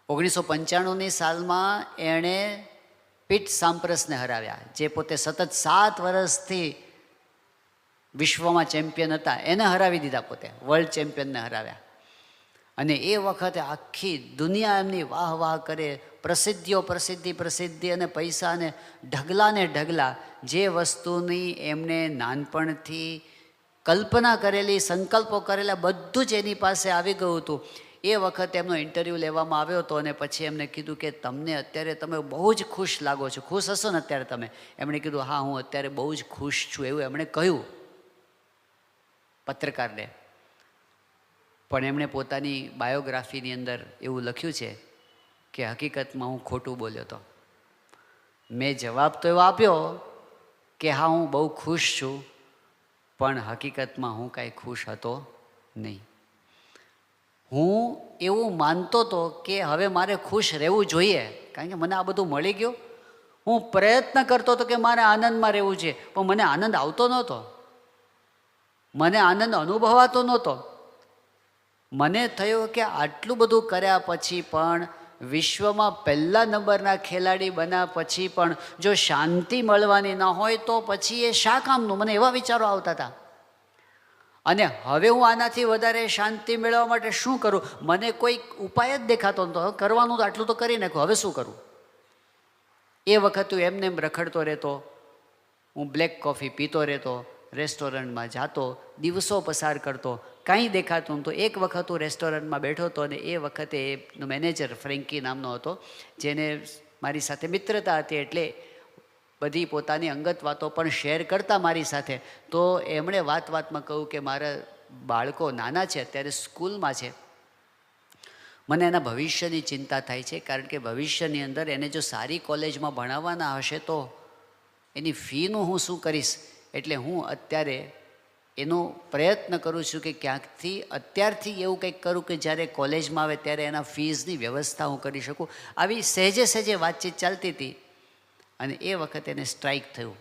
1995ની સાલમાં એણે પીટ સામ્પ્રસને હરાવ્યા, જે પોતે સતત 7 વર્ષથી વિશ્વમાં ચેમ્પિયન હતા. એને હરાવી દીધા, પોતે વર્લ્ડ ચેમ્પિયનને હરાવ્યા. અને એ વખતે આખી દુનિયા એમની વાહ વાહ કરે, પ્રસિદ્ધિ અને પૈસાને ઢગલાને ઢગલા. જે વસ્તુની એમને નાનપણથી કલ્પના કરેલી, સંકલ્પો કરેલા, બધું જ એની પાસે આવી ગયું હતું. એ વખતે એમનો ઇન્ટરવ્યૂ લેવામાં આવ્યો હતો અને પછી એમને કીધું કે તમને અત્યારે તમે બહુ જ ખુશ લાગો છો, ખુશ હશો ને અત્યારે તમે? એમણે કીધું હા, હું અત્યારે બહુ જ ખુશ છું, એવું એમણે કહ્યું પત્રકારને. પણ એમણે પોતાની બાયોગ્રાફીની અંદર એવું લખ્યું છે કે હકીકતમાં હું ખોટું બોલ્યો હતો. મેં જવાબ તો એવો આપ્યો કે હા, હું બહુ ખુશ છું, પણ હકીકતમાં હું કાંઈ ખુશ હતો નહીં. હું એવું માનતો હતો કે હવે મારે ખુશ રહેવું જોઈએ, કારણ કે મને આ બધું મળી ગયું. હું પ્રયત્ન કરતો હતો કે મારે આનંદમાં રહેવું છે, પણ મને આનંદ આવતો નહોતો, મને આનંદ અનુભવાતો નહોતો. મને થયું કે આટલું બધું કર્યા પછી પણ, વિશ્વમાં પહેલા નંબરના ખેલાડી બન્યા પછી પણ જો શાંતિ મળવાની ન હોય તો પછી એ શા કામનું? મને એવા વિચારો આવતા હતા. અને હવે હું આનાથી વધારે શાંતિ મેળવવા માટે શું કરું? મને કોઈ ઉપાય જ દેખાતો નહોતો. કરવાનું તો આટલું તો કરી નાખ્યું, હવે શું કરું? એ વખત હું એમને એમ રખડતો રહેતો, હું બ્લેક કોફી પીતો રહેતો, રેસ્ટોરન્ટમાં જાતો, દિવસો પસાર કરતો, કાંઈ દેખાતું નહોતું. એક વખત હું રેસ્ટોરન્ટમાં બેઠો હતો અને એ વખતે એનો મેનેજર ફ્રેન્કી નામનો હતો, જેને મારી સાથે મિત્રતા હતી, એટલે બધી પોતાની અંગત વાતો પણ શેર કરતા મારી સાથે. તો એમણે વાતમાં કહ્યું કે મારા બાળકો નાના છે, અત્યારે સ્કૂલમાં છે, મને એના ભવિષ્યની ચિંતા થાય છે, કારણ કે ભવિષ્યની અંદર એને જો સારી કોલેજમાં ભણાવવાના હશે તો એની ફીનું હું શું કરીશ? એટલે હું અત્યારે એનો પ્રયત્ન કરું છું કે ક્યાંકથી અત્યારથી એવું કંઈક કરું કે જ્યારે કોલેજમાં આવે ત્યારે એના ફીઝની વ્યવસ્થા હું કરી શકું. આવી સહેજે સહેજે વાતચીત ચાલતી હતી અને એ વખતે એને સ્ટ્રાઇક થયું.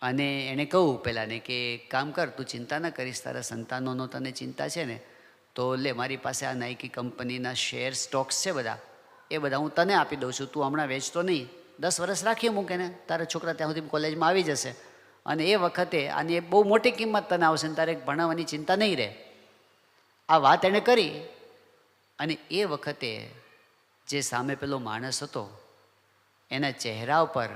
અને એણે કહ્યું પહેલાંને કે કામ કર, તું ચિંતા ન કરીશ, તારા સંતાનોનો તને ચિંતા છે ને, તો લે, મારી પાસે આ નાઇકી કંપનીના શેર સ્ટોક્સ છે બધા, એ બધા હું તને આપી દઉં છું, તું હમણાં વેચતો નહીં, 10 વર્ષ રાખી મૂકે ને, તારા છોકરા ત્યાં સુધી કોલેજમાં આવી જશે અને એ વખતે આની બહુ મોટી કિંમત તને આવશે ને તારે ભણાવવાની ચિંતા નહીં રહે. આ વાત એણે કરી. અને એ વખતે જે સામે પેલો માણસ હતો, એના ચહેરા ઉપર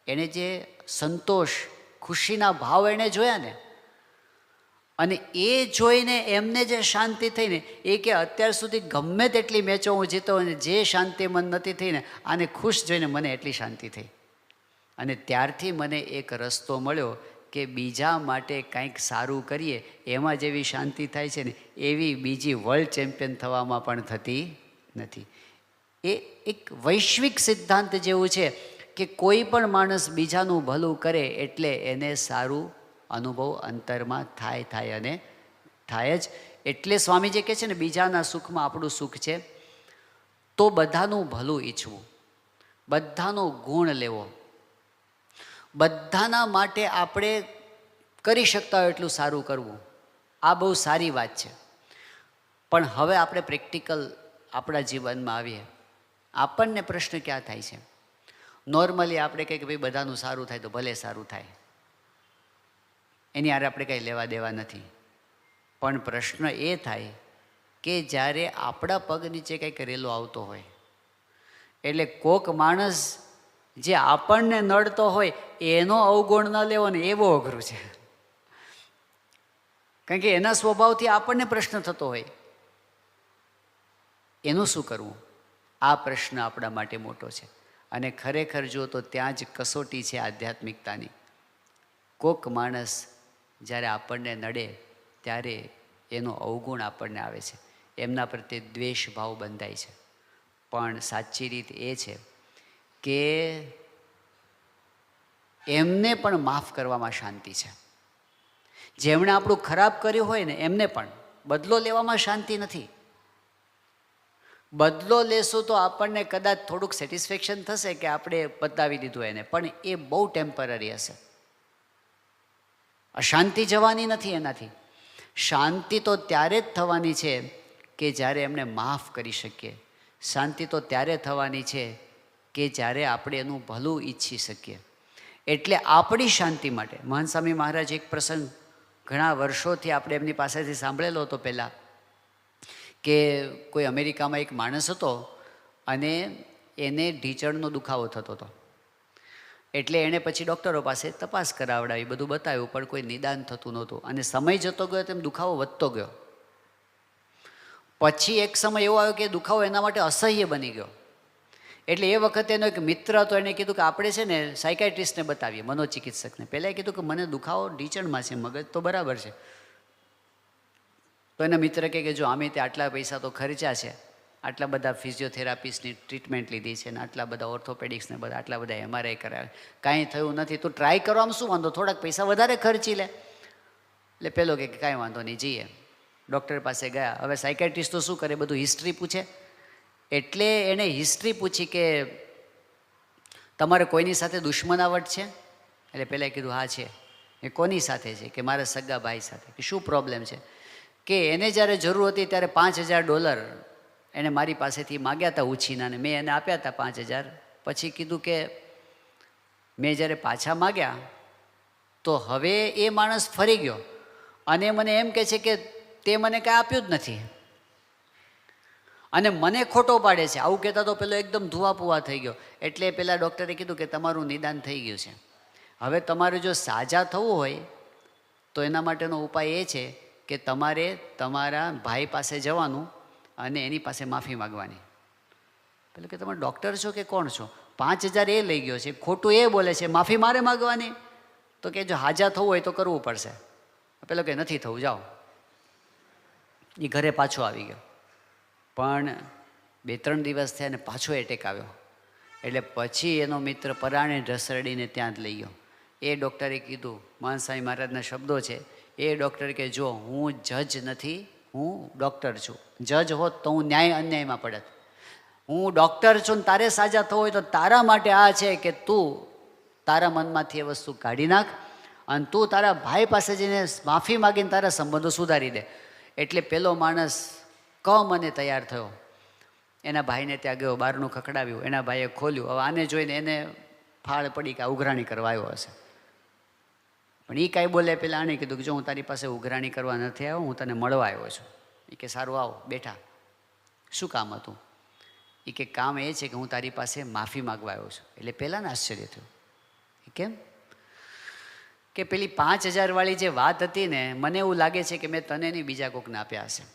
એણે જે સંતોષ, ખુશીના ભાવ એણે જોયા ને, અને એ જોઈને એમને જે શાંતિ થઈ ને, એ કે અત્યાર સુધી ગમે તેટલી મેચો હું જીતો અને જે શાંતિ મન નથી થઈ ને, આને ખુશ જોઈને મને એટલી શાંતિ થઈ. અને ત્યારથી મને એક રસ્તો મળ્યો કે બીજા માટે કંઈક સારું કરીએ, એમાં જેવી શાંતિ થાય છે ને, એવી બીજી વર્લ્ડ ચેમ્પિયન થવામાં પણ થતી નથી. એ એક વૈશ્વિક સિદ્ધાંત જેવું છે કે કોઈ પણ માણસ બીજાનું ભલું કરે એટલે એને સારું અનુભવ અંતરમાં થાય અને થાય જ. એટલે સ્વામીજી કહે છે ને, બીજાના સુખમાં આપણું સુખ છે. તો બધાનું ભલું ઈચ્છવું, બધાનો ગુણ લેવો, બધાના માટે આપણે કરી શકતા હોય એટલું સારું કરવું, આ બહુ સારી વાત છે. પણ હવે આપણે પ્રેક્ટિકલ આપણા જીવનમાં આવીએ, આપણને પ્રશ્ન ક્યાં થાય છે? નોર્મલી આપણે કહીએ કે ભાઈ બધાનું સારું થાય તો ભલે સારું થાય, એની હારે આપણે કંઈ લેવા દેવા નથી. પણ પ્રશ્ન એ થાય કે જ્યારે આપણા પગ નીચે કંઈ કરેલો આવતો હોય, એટલે કોક માણસ જે આપણને નડતો હોય એનો અવગુણ ન લેવો ને એ બહુ અઘરું છે. કારણ કે એના સ્વભાવથી આપણને પ્રશ્ન થતો હોય, એનું શું કરવું? આ પ્રશ્ન આપણા માટે મોટો છે. અને ખરેખર જો તો ત્યાં જ કસોટી છે આધ્યાત્મિકતાની. કોક માણસ જ્યારે આપણને નડે ત્યારે એનો અવગુણ આપણને આવે છે, એમના પ્રત્યે દ્વેષ ભાવ બંધાય છે. પણ સાચી રીત એ છે કે એમને પણ માફ કરવામાં શાંતિ છે. જેમણે આપણું ખરાબ કર્યું હોય ને એમને પણ બદલો લેવામાં શાંતિ નથી. બદલો લેશું તો આપણને કદાચ થોડુંક સેટિસ્ફેક્શન થશે કે આપણે બતાવી દીધું એને, પણ એ બહુ ટેમ્પરરી હશે. અશાંતિ જવાની નથી એનાથી. શાંતિ તો ત્યારે જ થવાની છે કે જ્યારે એમને માફ કરી શકીએ. શાંતિ તો ત્યારે થવાની છે કે જ્યારે આપણે એનું ભલું ઈચ્છી શકીએ. એટલે આપણી શાંતિ માટે મહાન સ્વામી મહારાજ એક પ્રસંગ ઘણા વર્ષોથી આપણે એમની પાસેથી સાંભળેલો હતો પહેલાં, કે કોઈ અમેરિકામાં એક માણસ હતો અને એને ઢીંચણનો દુખાવો થતો હતો. એટલે એણે પછી ડૉક્ટરો પાસે તપાસ કરાવડાવી, બધું બતાવ્યું, પણ કોઈ નિદાન થતું નહોતું. અને સમય જતો ગયો તેમ દુખાવો વધતો ગયો. પછી એક સમય એવો આવ્યો કે દુખાવો એના માટે અસહ્ય બની ગયો. એટલે એ વખતે એનો એક મિત્ર હતો, એણે કીધું કે આપણે છે ને સાયકાઇટ્રિસ્ટને બતાવીએ, મનોચિકિત્સકને. પહેલાં કીધું કે મને દુખાવો ઢીંચણમાં છે, મગજ તો બરાબર છે. તો એના મિત્ર કહે કે જો આમે તે આટલા પૈસા તો ખર્ચા છે, આટલા બધા ફિઝિયોથેરાપિસ્ટની ટ્રીટમેન્ટ લીધી છે ને આટલા બધા ઓર્થોપેડિક્સને બધા આટલા બધા MRI કરાવે, કાંઈ થયું નથી, તું ટ્રાય કરવામાં શું વાંધો, થોડાક પૈસા વધારે ખર્ચી લે. એટલે પેલો કે કાંઈ વાંધો નહીં, જઈએ. ડૉક્ટર પાસે ગયા. હવે સાયકાઇટ્રિસ્ટ તો શું કરે, બધું હિસ્ટ્રી પૂછે. એટલે એણે હિસ્ટ્રી પૂછી કે તમારે કોઈની સાથે દુશ્મનાવટ છે? એટલે પહેલાં કીધું હા છે. એ કોની સાથે છે? કે મારા સગા ભાઈ સાથે. કે શું પ્રોબ્લેમ છે? કે એને જ્યારે જરૂર હતી ત્યારે $5000 એણે મારી પાસેથી માગ્યા હતા ઉછીના, ને મેં એને આપ્યા હતા 5000. પછી કીધું કે મેં જ્યારે પાછા માગ્યા તો હવે એ માણસ ફરી ગયો અને મને એમ કહે છે કે તે મને કાંઈ આપ્યું જ નથી અને મને ખોટો પાડે છે. આવું કહેતા તો પેલો એકદમ ધુઆપુઆ થઈ ગયો. એટલે પેલા ડૉક્ટરે કીધું કે તમારું નિદાન થઈ ગયું છે. હવે તમારે જો સાજા થવું હોય તો એના માટેનો ઉપાય એ છે કે તમારે તમારા ભાઈ પાસે જવાનું અને એની પાસે માફી માગવાની. પેલું કે તમે ડૉક્ટર છો કે કોણ છો? 5000 એ લઈ ગયો છે, ખોટું એ બોલે છે, માફી મારે માગવાની? તો કે જો હાજા થવું હોય તો કરવું પડશે. પેલો કે નથી થવું, જાઓ. એ ઘરે પાછો આવી ગયો. પણ 2-3 દિવસ થયા ને પાછો એટેક આવ્યો. એટલે પછી એનો મિત્ર પરાણે ઢસરડીને ત્યાં જ લઈ ગયો. એ ડૉક્ટરે કીધું, મહાન સ્વામી મહારાજના શબ્દો છે, એ ડૉક્ટર કે જો હું જજ નથી, હું ડૉક્ટર છું. જજ હોત તો હું ન્યાય અન્યાયમાં પડત. હું ડૉક્ટર છું ને તારે સાજા થવું હોય તો તારા માટે આ છે કે તું તારા મનમાંથી એ વસ્તુ કાઢી નાખ અને તું તારા ભાઈ પાસે જઈને માફી માગીને તારા સંબંધો સુધારી દે. એટલે પેલો માણસ મને તૈયાર થયો, એના ભાઈને ત્યાં ગયો, બહારનું ખખડાવ્યું, એના ભાઈએ ખોલ્યું. હવે આને જોઈને એને ફાળ પડી કે ઉઘરાણી કરવા આવ્યો હશે. પણ એ કાંઈ બોલે પહેલાં આણે કીધું કે જો હું તારી પાસે ઉઘરાણી કરવા નથી આવ્યો, હું તને મળવા આવ્યો છું. એ કે સારું આવો, બેઠા. શું કામ હતું? એ કે કામ એ છે કે હું તારી પાસે માફી માગવા આવ્યો છું. એટલે પહેલાં ને આશ્ચર્ય થયું. એ કેમ? કે પેલી 5000 વાળી જે વાત હતી ને, મને એવું લાગે છે કે મેં તને નહીં બીજા કોકને આપ્યા હશે.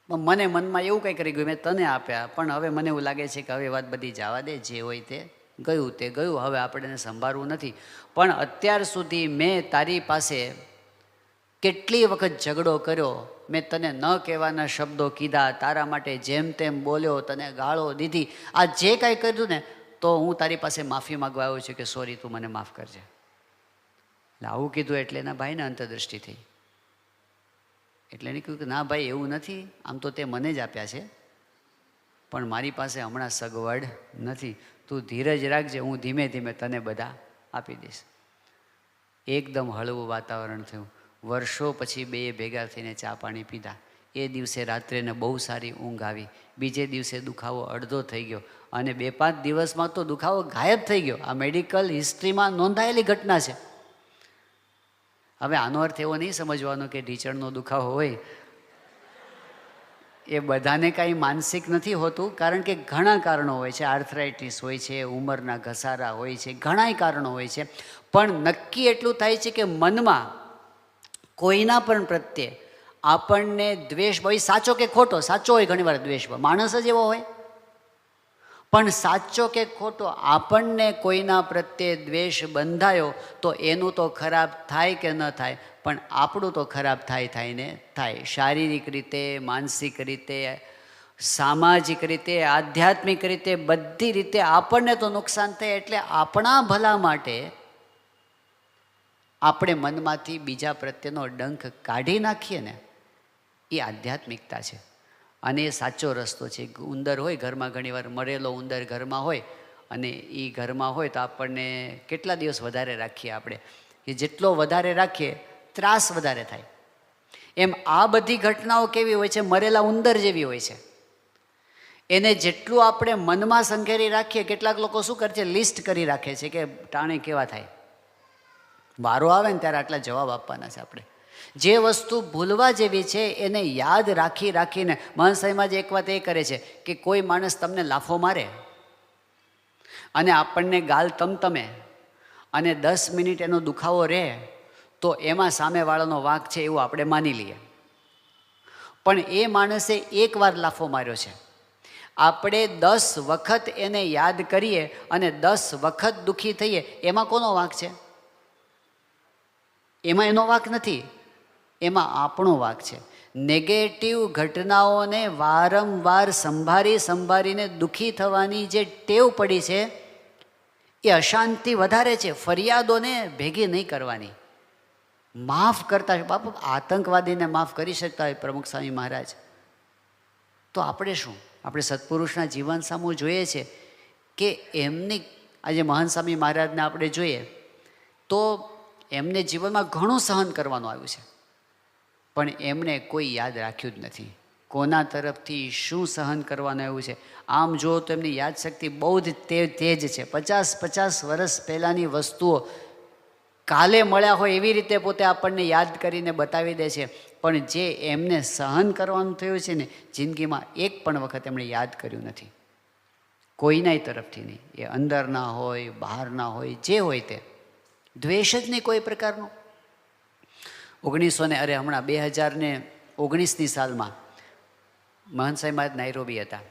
મને મનમાં એવું કંઈ કરી ગયું, મેં તને આપ્યા, પણ હવે મને એવું લાગે છે કે હવે વાત બધી જવા દે, જે હોય તે ગયું તે ગયું, હવે આપણે એને સંભાળવું નથી. પણ અત્યાર સુધી મેં તારી પાસે કેટલી વખત ઝઘડો કર્યો, મેં તને ન કહેવાના શબ્દો કીધા, તારા માટે જેમ તેમ બોલ્યો, તને ગાળો દીધી, આ જે કાંઈ કર્યું ને, તો હું તારી પાસે માફી માગવા આવ્યો છું કે સોરી, તું મને માફ કરજે. એટલે આવું કીધું એટલે એના ભાઈને અંતરદૃષ્ટિ થઈ. એટલે એને કહ્યું કે ના ભાઈ, એવું નથી, આમ તો તે મને જ આપ્યા છે, પણ મારી પાસે હમણાં સગવડ નથી. તું ધીરજ રાખજે, હું ધીમે ધીમે તને બધા આપી દઈશ. એકદમ હળવું વાતાવરણ થયું. વર્ષો પછી બે ભેગા થઈને ચા પાણી પીધા. એ દિવસે રાત્રે ને બહુ સારી ઊંઘ આવી. બીજે દિવસે દુખાવો અડધો થઈ ગયો અને 2-5 દિવસમાં તો દુખાવો ગાયબ થઈ ગયો. આ મેડિકલ હિસ્ટ્રીમાં નોંધાયેલી ઘટના છે. હવે આનો અર્થ એવો નહીં સમજવાનો કે ઢીચણનો દુખાવો હોય એ બધાને કાંઈ માનસિક નથી હોતું, કારણ કે ઘણા કારણો હોય છે. આર્થરાઇટિસ હોય છે, ઉંમરના ઘસારા હોય છે, ઘણાય કારણો હોય છે. પણ નક્કી એટલું થાય છે કે મનમાં કોઈના પણ પ્રત્યે આપણને દ્વેષ હોય, સાચો કે ખોટો, સાચો હોય ઘણીવાર દ્વેષ, માણસ જ એવો હોય. પણ સાચો કે ખોટો આપણને કોઈના પ્રત્યે દ્વેષ બંધાયો તો એનું તો ખરાબ થાય કે ન થાય, પણ આપણું તો ખરાબ થાય ને થાય. શારીરિક રીતે, માનસિક રીતે, સામાજિક રીતે, આધ્યાત્મિક રીતે, બધી રીતે આપણને તો નુકસાન થાય. એટલે આપણા ભલા માટે આપણે મનમાંથી બીજા પ્રત્યેનો ડંખ કાઢી નાખીએ ને, એ આધ્યાત્મિકતા છે. અને એ સાચો રસ્તો છે. ઉંદર હોય ઘરમાં, ઘણીવાર મરેલો ઉંદર ઘરમાં હોય અને એ ઘરમાં હોય તો આપણને કેટલા દિવસ વધારે રાખીએ આપણે, એ જેટલો વધારે રાખીએ ત્રાસ વધારે થાય. એમ આ બધી ઘટનાઓ કેવી હોય છે? મરેલા ઉંદર જેવી હોય છે. એને જેટલું આપણે મનમાં સંઘેરી રાખીએ, કેટલાક લોકો શું કરે છે, લિસ્ટ કરી રાખે છે કે ટાણે કેવા થાય, વારો આવે ને ત્યારે આટલા જવાબ આપવાના છે આપણે. જે વસ્તુ ભૂલવા જેવી છે એને યાદ રાખીને, મહંત સાહેબમાં જ એક વાત એ કરે છે કે કોઈ માણસ તમને લાફો મારે અને આપણને ગાલ તમતમે અને 10 મિનિટ એનો દુખાવો રહે તો એમાં સામેવાળાનો વાંક છે એવું આપણે માની લઈએ. પણ એ માણસે એકવાર લાફો માર્યો છે, આપણે 10 વખત એને યાદ કરીએ અને 10 વખત દુઃખી થઈએ, એમાં કોનો વાંક છે? એમાં એનો વાંક નથી, એમાં આપણો વાંક છે. નેગેટિવ ઘટનાઓને વારંવાર સંભાળીને દુઃખી થવાની જે ટેવ પડી છે એ અશાંતિ વધારે છે. ફરિયાદોને ભેગી નહીં કરવાની, માફ કરતા. બાપુ આતંકવાદીને માફ કરી શકતા હોય પ્રમુખ સ્વામી મહારાજ, તો આપણે શું? આપણે સત્પુરુષના જીવન સામું જોઈએ છે કે એમની, આજે મહંત સ્વામી મહારાજને આપણે જોઈએ તો એમને જીવનમાં ઘણું સહન કરવાનું આવ્યું છે, પણ એમણે કોઈ યાદ રાખ્યું જ નથી. કોના તરફથી શું સહન કરવાનું આવ્યું છે? આમ જો તો એમની યાદશક્તિ બહુ જ તેજ છે. 50 વર્ષ પહેલાંની વસ્તુઓ કાલે મળ્યા હોય એવી રીતે પોતે આપણને યાદ કરીને બતાવી દે છે. પણ જે એમને સહન કરવાનું થયું છે ને, જિંદગીમાં એક પણ વખત એમણે યાદ કર્યું નથી, કોઈનાય તરફથી નહીં. એ અંદરના હોય, બહારના હોય, જે હોય તે દ્વેષ જ નહીં કોઈ પ્રકારનો. 2019ની સાલમાં મહંત સાહેબ મહારાજ નાઇરોબી હતા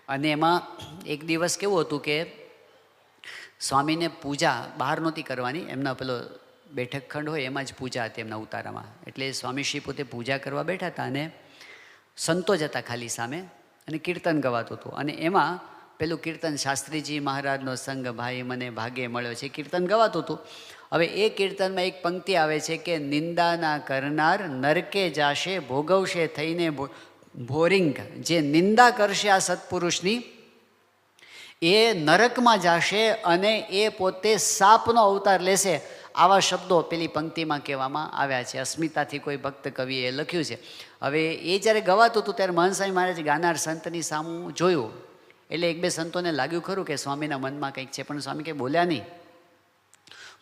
અને એમાં એક દિવસ કેવું હતું કે સ્વામીને પૂજા બહાર નહોતી કરવાની, એમના પેલો બેઠક ખંડ હોય એમાં જ પૂજા હતી એમના ઉતારામાં. એટલે સ્વામીશ્રી પોતે પૂજા કરવા બેઠા હતા અને સંતો જ હતા ખાલી સામે અને કીર્તન ગવાતું હતું. અને એમાં પેલું કીર્તન શાસ્ત્રીજી મહારાજનો સંગ ભાઈ મને ભાગે મળ્યો છે કીર્તન ગવાતું હતું. હવે એ કીર્તનમાં એક પંક્તિ આવે છે કે નિંદાના કરનાર નરકે જાશે ભોગવશે થઈને ભોરિંગ. જે નિંદા કરશે આ સત્પુરુષની એ નરકમાં જાશે અને એ પોતે સાપનો અવતાર લેશે. આવા શબ્દો પેલી પંક્તિમાં કહેવામાં આવ્યા છે. અસ્મિતાથી કોઈ ભક્ત કવિએ લખ્યું છે. હવે એ જ્યારે ગવાતું હતું ત્યારે મહંત સ્વામી મહારાજ ગાનાર સંતની સામું જોયું. એટલે 1-2 સંતોને લાગ્યું ખરું કે સ્વામીના મનમાં કંઈક છે, પણ સ્વામી કંઈ બોલ્યા નહીં.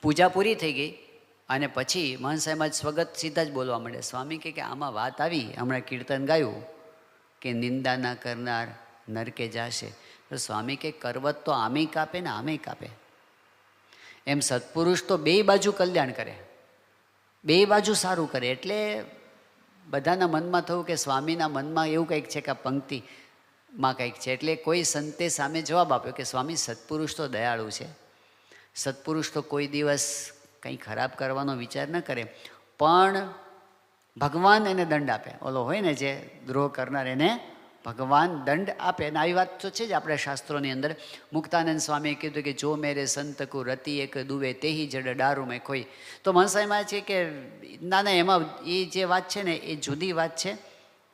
પૂજા પૂરી થઈ ગઈ અને પછી મહંત સાહેબ સ્વગત સીધા જ બોલવા માંડે. સ્વામી કે આમાં વાત આવી, હમણાં કીર્તન ગાયું કે નિંદા ના કરનાર નરકે જાશે. તો સ્વામી કે કરવત તો આમેય કાપે ને આમેય કાપે. એમ સત્પુરુષ તો બે બાજુ કલ્યાણ કરે, બે બાજુ સારું કરે. એટલે બધાના મનમાં થયું કે સ્વામીના મનમાં એવું કંઈક છે કે આ પંક્તિમાં કંઈક છે. એટલે કોઈ સંતે સામે જવાબ આપ્યો કે સ્વામી સત્પુરુષ તો દયાળુ છે, સત્પુરુષ તો કોઈ દિવસ કંઈ ખરાબ કરવાનો વિચાર ન કરે, પણ ભગવાન એને દંડ આપે. ઓલો હોય ને જે દ્રોહ કરનાર એને ભગવાન દંડ આપે. અને આવી વાત તો છે જ આપણા શાસ્ત્રોની અંદર. મુક્તાનંદ સ્વામીએ કીધું કે જો મેરે સંતકુ રતિ એક દુવે તેહી જડ ડારું મેં ખોઈ. તો મનસાઈમાં છે કે ના એમાં એ જે વાત છે ને એ જુદી વાત છે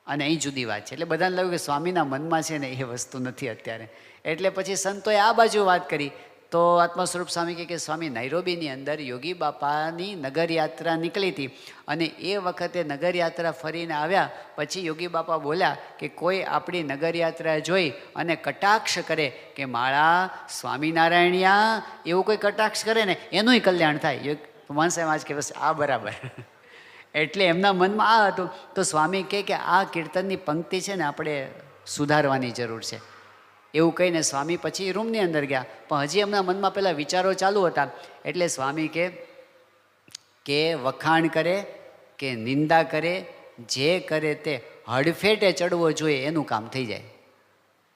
અને અહીં જુદી વાત છે. એટલે બધાને લાગ્યું કે સ્વામીના મનમાં છે ને એ વસ્તુ નથી અત્યારે. એટલે પછી સંતોએ આ બાજુ વાત કરી તો આત્મા સ્વરૂપ સ્વામી કહે કે સ્વામી નૈરોબીની અંદર યોગી બાપાની નગરયાત્રા નીકળી હતી અને એ વખતે નગરયાત્રા ફરીને આવ્યા પછી યોગી બાપા બોલ્યા કે કોઈ આપણી નગરયાત્રા જોઈ અને કટાક્ષ કરે કે માળા સ્વામિનારાયણિયા એવું કોઈ કટાક્ષ કરે ને એનુંય કલ્યાણ થાય. માણસે આજ કે બસ આ બરાબર. એટલે એમના મનમાં આ હતું. તો સ્વામી કહે કે આ કીર્તનની પંક્તિ છે ને આપણે સુધારવાની જરૂર છે. એવું કહીને સ્વામી પછી રૂમની અંદર ગયા, પણ હજી એમના મનમાં પેલા વિચારો ચાલુ હતા. એટલે સ્વામી કે વખાણ કરે કે નિંદા કરે, જે કરે તે હડફેટે ચડવો જોઈએ એનું કામ થઈ જાય.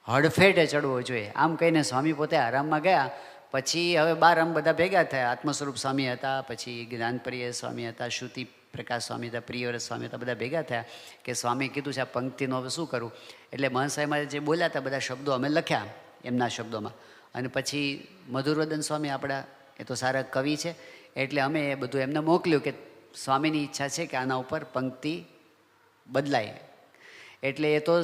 હડફેટે ચડવો જોઈએ આમ કહીને સ્વામી પોતે આરામમાં ગયા. પછી હવે બાર આમ બધા ભેગા થયા. આત્મસ્વરૂપ સ્વામી હતા, પછી જ્ઞાનપ્રિય સ્વામી હતા, શ્રુતિ પ્રકાશ સ્વામી હતા, પ્રિયવ્રત સ્વામી હતા, બધા ભેગા થયા કે સ્વામી કીધું છે આ પંક્તિનો હવે શું કરું. એટલે મહંત સાહેબે જે બોલ્યા હતા બધા શબ્દો અમે લખ્યા એમના શબ્દોમાં. અને પછી મધુરવદન સ્વામી આપણા એ તો સારા કવિ છે એટલે અમે એ બધું એમને મોકલ્યું કે સ્વામીની ઈચ્છા છે કે આના ઉપર પંક્તિ બદલાય. એટલે એ તો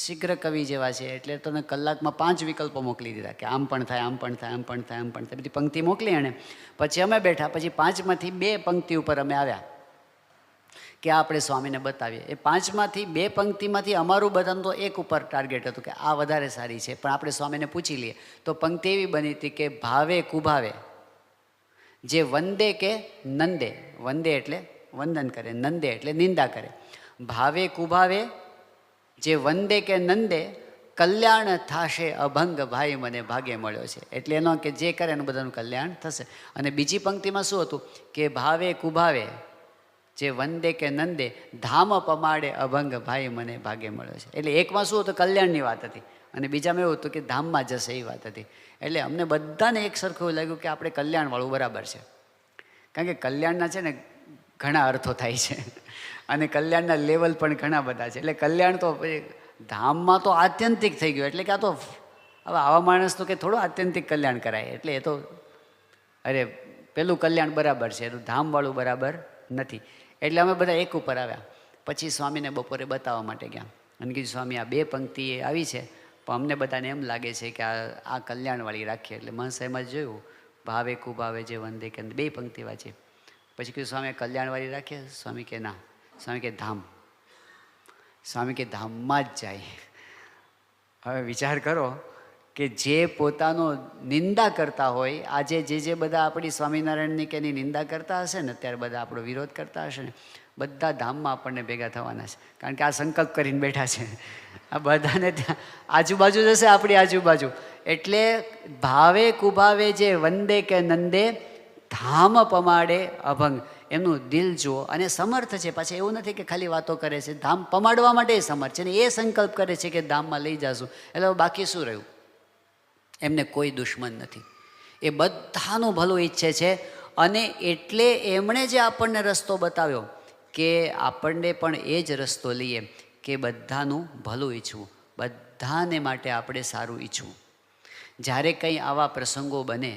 શીઘ્ર કવિ જેવા છે એટલે તને કલાકમાં 5 વિકલ્પો મોકલી દીધા કે આમ પણ થાય, આમ પણ થાય, આમ પણ થાય, આમ પણ થાય, બધી પંક્તિ મોકલી એણે. પછી અમે બેઠા, પછી 5માંથી 2 પંક્તિ ઉપર અમે આવ્યા કે આ આપણે સ્વામીને બતાવીએ. એ 5માંથી 2 પંક્તિમાંથી અમારું બધાનું તો એક ઉપર ટાર્ગેટ હતું કે આ વધારે સારી છે, પણ આપણે સ્વામીને પૂછી લઈએ. તો પંક્તિ એવી બની હતી કે ભાવે કુભાવે જે વંદે કે નંદે, વંદે એટલે વંદન કરે, નંદે એટલે નિંદા કરે. ભાવે કુભાવે જે વંદે કે નંદે કલ્યાણ થાશે અભંગ ભાઈ મને ભાગે મળ્યો છે. એટલે એનો કે જે કરે એનું બધાનું કલ્યાણ થશે. અને બીજી પંક્તિમાં શું હતું કે ભાવે કુભાવે જે વંદે કે નંદે ધામ પમાડે અભંગ ભાઈ મને ભાગે મળ્યો છે. એટલે એકમાં શું હતું કલ્યાણની વાત હતી અને બીજામાં એવું હતું કે ધામમાં જશે એ વાત હતી. એટલે અમને બધાને એક સરખું એવું લાગ્યું કે આપણે કલ્યાણવાળું બરાબર છે. કારણ કે કલ્યાણના છે ને ઘણા અર્થો થાય છે અને કલ્યાણના લેવલ પણ ઘણા બધા છે. એટલે કલ્યાણ તો ધામમાં તો આત્યંતિક થઈ ગયું. એટલે કે આ તો હવે આવા માણસ તો કે થોડું આત્યંતિક કલ્યાણ કરાય. એટલે એ તો અરે પેલું કલ્યાણ બરાબર છે, એનું ધામવાળું બરાબર નથી. એટલે અમે બધા એક ઉપર આવ્યા. પછી સ્વામીને બપોરે બતાવવા માટે ગયા અને કીધું સ્વામી આ 2 પંક્તિ આવી છે પણ અમને બધાને એમ લાગે છે કે આ કલ્યાણવાળી રાખીએ. એટલે મહંત સાહેબમાં જોયું ભાવે કુભાવે જે વંદે કે 2 પંક્તિ વાંચી. પછી કીધું સ્વામી કલ્યાણવાળી રાખીએ. સ્વામી કે ના. સ્વામી કે ધામ. સ્વામી કે ધામમાં જ જાય. હવે વિચાર કરો કે જે પોતાનો નિંદા કરતા હોય, આજે જે બધા આપણી સ્વામિનારાયણની કે એની નિંદા કરતા હશે ને ત્યારે બધા આપણો વિરોધ કરતા હશે ને બધા ધામમાં આપણને ભેગા થવાના છે. કારણ કે આ સંકલ્પ કરીને બેઠા છે. આ બધાને ત્યાં આજુબાજુ જશે આપણી આજુબાજુ. એટલે ભાવે કુભાવે જે વંદે કે નંદે ધામ પમાડે અભંગ. એમનું દિલ જુઓ અને સમર્થ છે. પાછા એવું નથી કે ખાલી વાતો કરે છે, ધામ પમાડવા માટે સમર્થ છે ને એ સંકલ્પ કરે છે કે ધામમાં લઈ જશું. એટલે બાકી શું રહ્યું? એમને કોઈ દુશ્મન નથી. એ બધાનું ભલું ઈચ્છે છે અને એટલે એમણે જે આપણને રસ્તો બતાવ્યો કે આપણને પણ એ જ રસ્તો લઈએ કે બધાનું ભલું ઈચ્છવું, બધાને માટે આપણે સારું ઈચ્છવું. જ્યારે કંઈ આવા પ્રસંગો બને,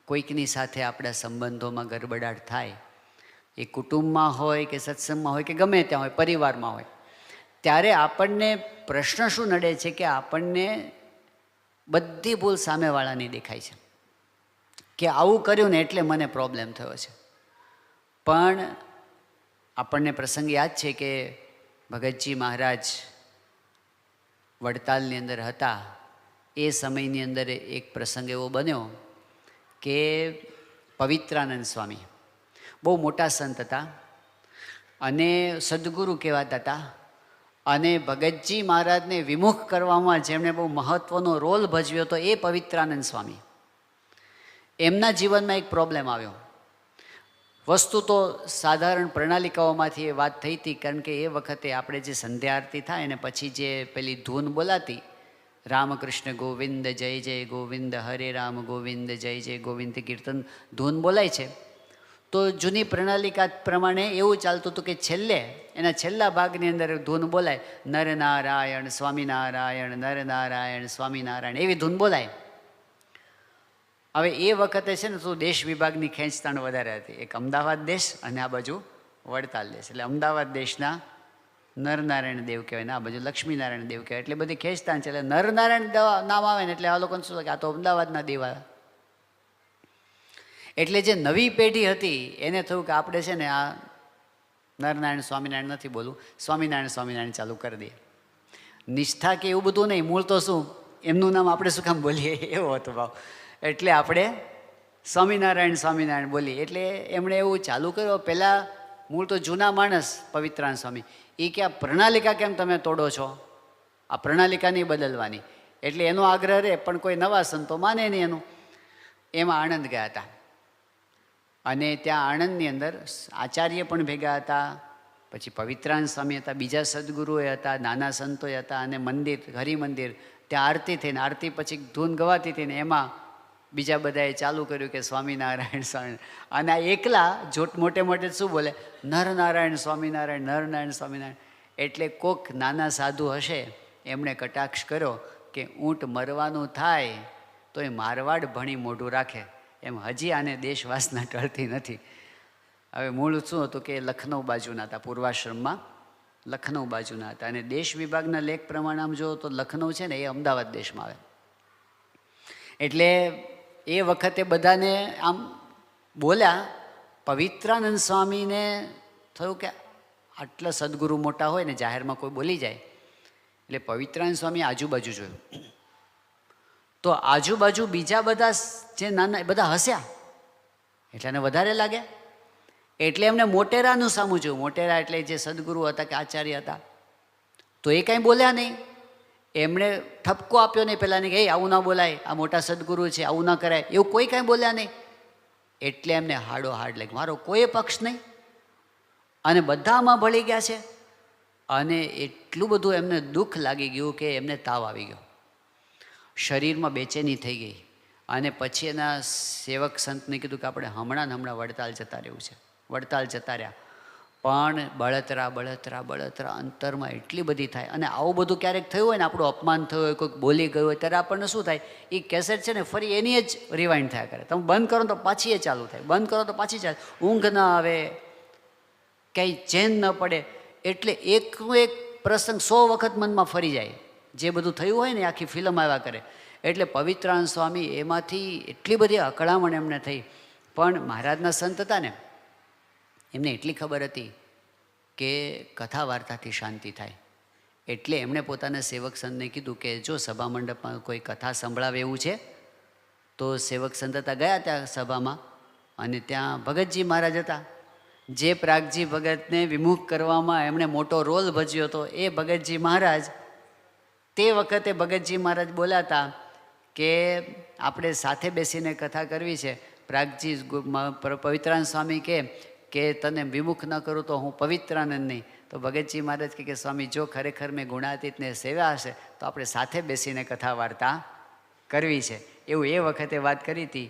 કોઈકની સાથે આપણા સંબંધોમાં ગરબડાટ થાય, એ કુટુંબમાં હોય કે સત્સંગમાં હોય કે ગમે ત્યાં હોય, પરિવારમાં હોય, ત્યારે આપણને પ્રશ્ન શું નડે છે કે આપણને બધી ભૂલ સામેવાળાની દેખાય છે કે આવું કર્યું ને એટલે મને પ્રોબ્લેમ થયો છે. પણ આપણને પ્રસંગ યાદ છે કે ભગતજી મહારાજ વડતાલની અંદર હતા. એ સમયની અંદર એક પ્રસંગ એવો બન્યો કે પવિત્રાનંદ સ્વામી બહુ મોટા સંત હતા અને સદગુરુ કહેવાતા હતા. અને ભગતજી મહારાજને વિમુખ કરવામાં જેમણે બહુ મહત્ત્વનો રોલ ભજવ્યો હતો એ પવિત્રાનંદ સ્વામી. એમના જીવનમાં એક પ્રોબ્લેમ આવ્યો. વસ્તુ તો સાધારણ પ્રણાલિકાઓમાંથી એ વાત થઈ હતી. કારણ કે એ વખતે આપણે જે સંધ્યા આરતી થાય અને પછી જે પેલી ધૂન બોલાતી રામકૃષ્ણ ગોવિંદ જય જય ગોવિંદ, હરે રામ ગોવિંદ જય જય ગોવિંદ કીર્તન ધૂન બોલાય છે. તો જૂની પ્રણાલિકા પ્રમાણે એવું ચાલતું હતું કે છેલ્લે એના છેલ્લા ભાગની અંદર ધૂન બોલાય નરનારાયણ સ્વામિનારાયણ, નરનારાયણ સ્વામિનારાયણ, એવી ધૂન બોલાય. હવે એ વખતે છે ને તો દેશ વિભાગની ખેંચતાણ વધારે હતી. એક અમદાવાદ દેશ અને આ બાજુ વડતાલ દેશ. એટલે અમદાવાદ દેશના નરનારાયણ દેવ કહેવાય ને આ બાજુ લક્ષ્મીનારાયણ દેવ કહેવાય. એટલે બધી ખેંચતાણ છે. એટલે નરનારાયણ નામ આવે ને એટલે આ લોકોને શું કે આ તો અમદાવાદના દેવ આવ્યા. એટલે જે નવી પેઢી હતી એને થયું કે આપણે છે ને આ નરનારાયણ સ્વામિનારાયણ નથી બોલવું, સ્વામિનારાયણ સ્વામિનારાયણ ચાલુ કરી દઈએ. નિષ્ઠા કે એવું બધું નહીં, મૂળ તો શું એમનું નામ આપણે શું કામ બોલીએ એવો હતો ભાવ. એટલે આપણે સ્વામિનારાયણ સ્વામિનારાયણ બોલીએ. એટલે એમણે એવું ચાલુ કર્યું. પહેલાં મૂળ તો જૂના માણસ પવિત્રાનંદ સ્વામી એ કે આ પ્રણાલિકા કેમ તમે તોડો છો, આ પ્રણાલિકા નહીં બદલવાની. એટલે એનો આગ્રહ રહે, પણ કોઈ નવા સંતો માને નહીં એનું. એમાં આણંદ ગયા હતા અને ત્યાં આણંદની અંદર આચાર્ય પણ ભેગા હતા, પછી પવિત્રાનંદ સ્વામી હતા, બીજા સદગુરુએ હતા, નાના સંતોએ હતા, અને મંદિર હરિમંદિર ત્યાં આરતી થઈને, આરતી પછી ધૂન ગવાતી હતી ને એમાં બીજા બધાએ ચાલુ કર્યું કે સ્વામિનારાયણ સ્વામિનારાયણ. અને આ એકલા જોટ મોટે મોટે શું બોલે, નરનારાયણ સ્વામિનારાયણ, નરનારાયણ સ્વામિનારાયણ. એટલે કોક નાના સાધુ હશે એમણે કટાક્ષ કર્યો કે ઊંટ મરવાનું થાય તો એ મારવાડ ભણી મોઢું રાખે, એમ હજી આને દેશવાસના ટળતી નથી. હવે મૂળ શું હતું કે લખનઉ બાજુના હતા, પૂર્વાશ્રમમાં લખનઉ બાજુના હતા. અને દેશ વિભાગના લેખ પ્રમાણે આમ જો તો લખનઉ છે ને એ અમદાવાદ દેશમાં આવે. એટલે એ વખતે બધાને આમ બોલ્યા. પવિત્રાનંદ સ્વામીને થયું કે આટલા સદગુરુ મોટા હોય ને જાહેરમાં કોઈ બોલી જાય, એટલે પવિત્રાનંદ સ્વામી આજુબાજુ જોયું તો આજુબાજુ બીજા બધા જે નાના બધા હસ્યા, એટલે એને વધારે લાગે. એટલે એમને મોટેરાનું સામું જોયું. મોટેરા એટલે જે સદગુરુ હતા કે આચાર્ય હતા, તો એ કાંઈ બોલ્યા નહીં. એમણે ઠપકો આપ્યો નહીં પહેલાંને કે આવું ના બોલાય, આ મોટા સદગુરુ છે, આવું ના કરાય, એવું કોઈ કાંઈ બોલ્યા નહીં. એટલે એમને હાડો હાડ લાગ્યો, મારો કોઈ પક્ષ નહીં અને બધામાં ભળી ગયા છે. અને એટલું બધું એમને દુઃખ લાગી ગયું કે એમને તાવ આવી ગયો, શરીરમાં બેચેની થઈ ગઈ. અને પછી એના સેવક સંતને કીધું કે આપણે હમણાં વડતાલ જતા રહેવું છે. વડતાલ જતા રહ્યા, પણ બળતરા બળતરા બળતરા અંતરમાં એટલી બધી થાય. અને આવું બધું ક્યારેક થયું હોય ને, આપણું અપમાન થયું હોય, કોઈક બોલી ગયું હોય, ત્યારે આપણને શું થાય, એ કેસેટ છે ને ફરી એની જ રિવાઇન્ડ થયા કરે. તમે બંધ કરો તો પાછી એ ચાલુ થાય, બંધ કરો તો પાછી ચાલે, ઊંઘ ના આવે, ક્યાંય ચેન ન પડે. એટલે એકનો એક પ્રસંગ 100 વખત મનમાં ફરી જાય. જે બધું થયું હોય ને આખી ફિલ્મ આવ્યા કરે. એટલે પવિત્રાનંદ સ્વામી એમાંથી એટલી બધી અકળામણ એમને થઈ. પણ મહારાજના સંત હતા ને, એમને એટલી ખબર હતી કે કથા વાર્તાથી શાંતિ થાય. એટલે એમણે પોતાના સેવક સંતને કીધું કે જો સભા મંડપમાં કોઈ કથા સંભળાવે એવું છે તો સેવક સંત હતા, ગયા ત્યાં સભામાં. અને ત્યાં ભગતજી મહારાજ હતા. જે પ્રાગજી ભગતને વિમુખ કરવામાં એમણે મોટો રોલ ભજ્યો હતો, એ ભગતજી મહારાજ તે વખતે ભગતજી મહારાજ બોલાતા કે આપણે સાથે બેસીને કથા કરવી છે. પ્રાગજી પવિત્રાનંદ સ્વામી કે તને વિમુખ ન કરું તો હું પવિત્રાનંદ નહીં. તો ભગતજી મહારાજ કે સ્વામી જો ખરેખર મેં ગુણાતીતને સેવ્યા હશે તો આપણે સાથે બેસીને કથા વાર્તા કરવી છે. એવું એ વખતે વાત કરી હતી.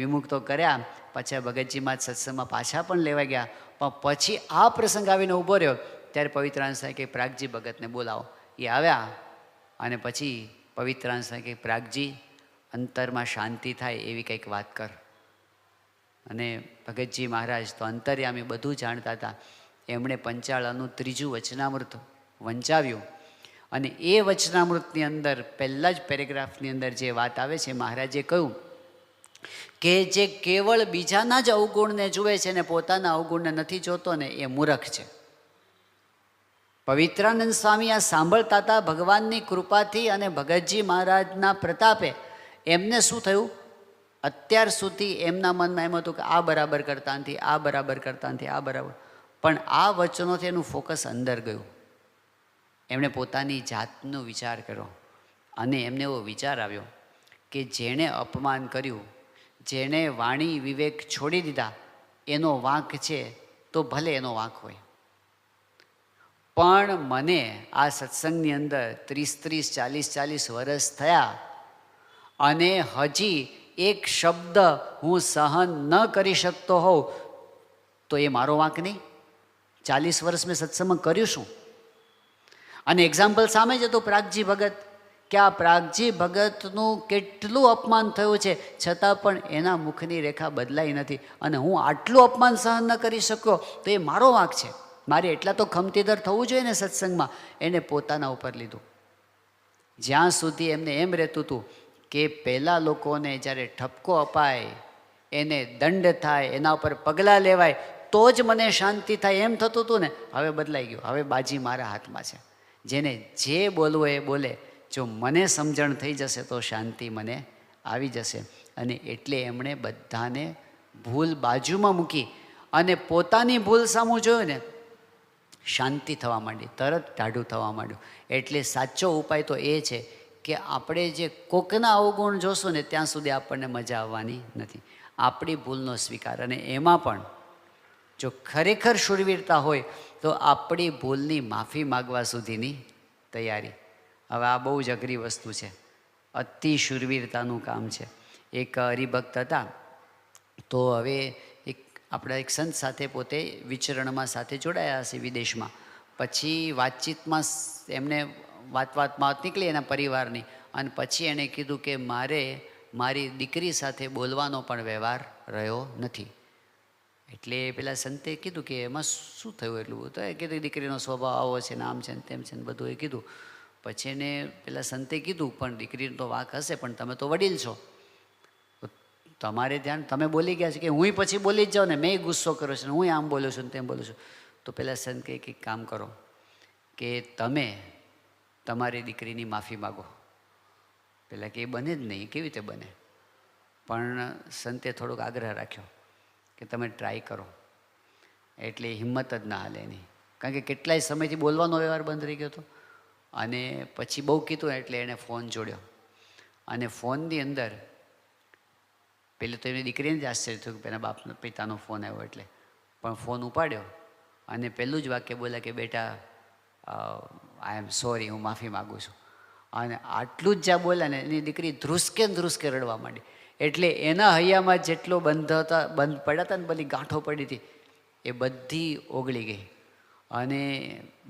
વિમુખ તો કર્યા, પાછા ભગતજી મહારાજ સત્સંગમાં પાછા પણ લેવા ગયા. પણ પછી આ પ્રસંગ આવીને ઊભો રહ્યો ત્યારે પવિત્રાનંદ સ્વામી કે પ્રાગજી ભગતને બોલાવો. એ આવ્યા અને પછી પવિત્રાનંદ સ્વામી કે પ્રાગજી અંતરમાં શાંતિ થાય એવી કંઈક વાત કર. અને ભગતજી મહારાજ તો અંતર્યામી બધું જાણતા હતા. એમણે પંચાળાનું 3જું વચનામૃત વંચાવ્યું. અને એ વચનામૃતની અંદર પહેલા જ પેરેગ્રાફની અંદર જે વાત આવે છે, મહારાજે કહ્યું કે જે કેવળ બીજાના જ અવગુણને જુએ છે ને પોતાના અવગુણને નથી જોતો ને એ મૂર્ખ છે. પવિત્રાનંદ સ્વામી આ સાંભળતા હતા. ભગવાનની કૃપાથી અને ભગતજી મહારાજના પ્રતાપે એમને શું થયું, અત્યાર સુધી એમના મનમાં એમ હતું કે આ બરાબર કરતા નથી, આ બરાબર કરતા નથી, આ બરાબર. પણ આ વચનોથી એનું ફોકસ અંદર ગયું. એમણે પોતાની જાતનો વિચાર કર્યો અને એમને એવો વિચાર આવ્યો કે જેણે અપમાન કર્યું, જેણે વાણી વિવેક છોડી દીધા, એનો વાંક છે તો ભલે એનો વાંક હોય. પણ મને આ સત્સંગની અંદર 30, 40 વર્ષ થયા અને હજી એક શબ્દ હું સહન ન કરી શકતો હોઉં તો એ મારો વાંક નહીં. 40 વર્ષ મેં સત્સંગમાં કર્યું શું? અને એક્ઝામ્પલ સામે જ હતું પ્રાગજી ભગત, કે આ પ્રાગજી ભગતનું કેટલું અપમાન થયું છે છતાં પણ એના મુખની રેખા બદલાઈ નથી. અને હું આટલું અપમાન સહન ન કરી શક્યો તો એ મારો વાંક છે. મારે એટલા તો ખમતીદર થવું જોઈએ ને સત્સંગમાં. એને પોતાના ઉપર લીધું. જ્યાં સુધી એમને એમ રહેતું હતું કે પહેલાં લોકોને જ્યારે ઠપકો અપાય એને દંડ થાય, એના ઉપર પગલાં લેવાય તો જ મને શાંતિ થાય એમ થતું હતું ને, હવે બદલાઈ ગયું. હવે બાજી મારા હાથમાં છે. જેને જે બોલવું એ બોલે. જો મને સમજણ થઈ જશે તો શાંતિ મને આવી જશે. અને એટલે એમણે બધાને ભૂલ બાજુમાં મૂકી અને પોતાની ભૂલ સામું જોયું ને, શાંતિ થવા માંડી, તરત ટાઢું થવા માંડ્યું. એટલે સાચો ઉપાય તો એ છે કે આપણે જે કોકના અવગુણ જોશું ને ત્યાં સુધી આપણને મજા આવવાની નથી. આપણી ભૂલનો સ્વીકાર, અને એમાં પણ જો ખરેખર શૂરવીરતા હોય તો આપણી ભૂલની માફી માગવા સુધીની તૈયારી. હવે આ બહુ જ અઘરી વસ્તુ છે, અતિ શૂરવીરતાનું કામ છે. એક હરિભક્ત હતા, તો હવે આપણા એક સંત સાથે પોતે વિચરણમાં સાથે જોડાયા હશે વિદેશમાં. પછી વાતચીતમાં એમને વાતમાં નીકળી એના પરિવારની, અને પછી એણે કીધું કે મારે મારી દીકરી સાથે બોલવાનો પણ વ્યવહાર રહ્યો નથી. એટલે પેલા સંતે કીધું કે એમાં શું થયું એટલું? તો એ કીધું દીકરીનો સ્વભાવ આવો છે ને, આમ છે ને તેમ છે ને બધું એ કીધું. પછી એને પેલા સંતે કીધું પણ દીકરીનો તો વાંક હશે, પણ તમે તો વડીલ છો, તમારે ધ્યાન, તમે બોલી ગયા છે કે હું પછી બોલી જ જાઉં ને, મેં ગુસ્સો કર્યો છે ને, હું આમ બોલું છું ને તેમ બોલું છું. તો પેલા સંત કહે કે કામ કરો કે તમે તમારી દીકરીની માફી માગો. પેલા કે એ બને જ નહીં, કેવી રીતે બને? પણ સંતે થોડોક આગ્રહ રાખ્યો કે તમે ટ્રાય કરો. એટલે હિંમત જ ના હાલે એની, કારણ કે કેટલાય સમયથી બોલવાનો વ્યવહાર બંધ થઈ ગયો હતો. અને પછી બહુ કીધું એટલે એણે ફોન જોડ્યો, અને ફોનની અંદર પહેલાં તો એની દીકરીને જ આશ્ચર્ય થયું કે એના બાપનો પિતાનો ફોન આવ્યો એટલે. પણ ફોન ઉપાડ્યો અને પહેલું જ વાક્ય બોલ્યા કે બેટા આઈ એમ સોરી, હું માફી માગું છું. અને આટલું જ જ્યાં બોલ્યા ને એની દીકરી ધ્રુસકે રડવા માંડી. એટલે એના હૈયામાં જેટલો બંધ પડ્યા હતા ને, બધી ગાંઠો પડી હતી, એ બધી ઓગળી ગઈ અને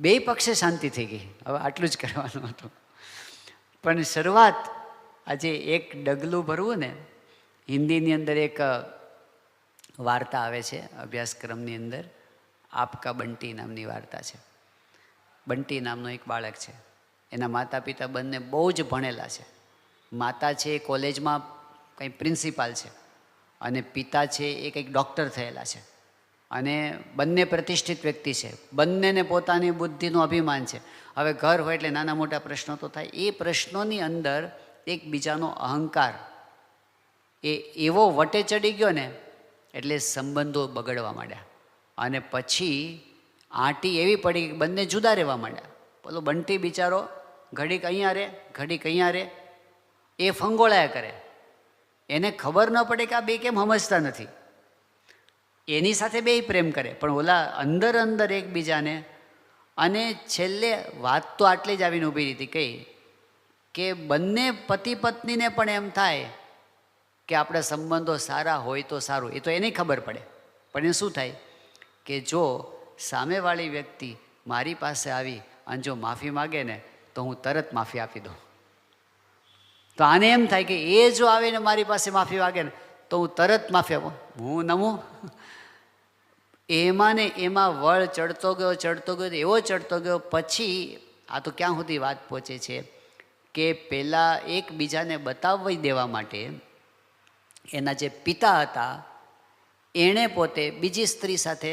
બે પક્ષે શાંતિ થઈ ગઈ. હવે આટલું જ કરવાનું હતું. પણ શરૂઆત, આજે એક ડગલું ભરવું ને, હિન્દીની અંદર એક વાર્તા આવે છે અભ્યાસક્રમની અંદર, આપકા બંટી નામની વાર્તા છે. બંટી નામનો એક બાળક છે, એના માતા પિતા બંને બહુ જ ભણેલા છે. માતા છે એ કોલેજમાં કંઈ પ્રિન્સિપાલ છે, અને પિતા છે એ કંઈક ડૉક્ટર થયેલા છે, અને બંને પ્રતિષ્ઠિત વ્યક્તિ છે. બંનેને પોતાની બુદ્ધિનું અભિમાન છે. હવે ઘર હોય એટલે નાના મોટા પ્રશ્નો તો થાય. એ પ્રશ્નોની અંદર એકબીજાનો અહંકાર એ એવો વટે ચડી ગયો ને, એટલે સંબંધો બગડવા માંડ્યા. અને પછી આંટી એવી પડી કે બંને જુદા રહેવા માંડ્યા. પેલો બંટી બિચારો ઘડીક અહીંયા રહે, ઘડીક અહીંયા રહે, એ ફંગોળાયા કરે. એને ખબર ન પડે કે આ બે કેમ સમજતા નથી. એની સાથે બે પ્રેમ કરે, પણ ઓલા અંદર અંદર એકબીજાને. અને છેલ્લે વાત તો આટલી જ આવીને ઊભી હતી કઈ કે બંને પતિ પત્નીને પણ એમ થાય કે આપણા સંબંધો સારા હોય તો સારું. એ તો એને ખબર પડે, પણ એ શું થાય કે જો સામેવાળી વ્યક્તિ મારી પાસે આવી અને જો માફી માગે ને તો હું તરત માફી આપી દઉં. તો આને એમ થાય કે એ જો આવીને મારી પાસે માફી માગે ને તો હું તરત માફી આપું. હું નમું એમાં ને એમાં વળ ચડતો ગયો એવો ચડતો ગયો. પછી આ તો ક્યાં સુધી વાત પહોંચે છે કે પહેલાં એકબીજાને બતાવી દેવા માટે એના જે પિતા હતા એણે પોતે બીજી સ્ત્રી સાથે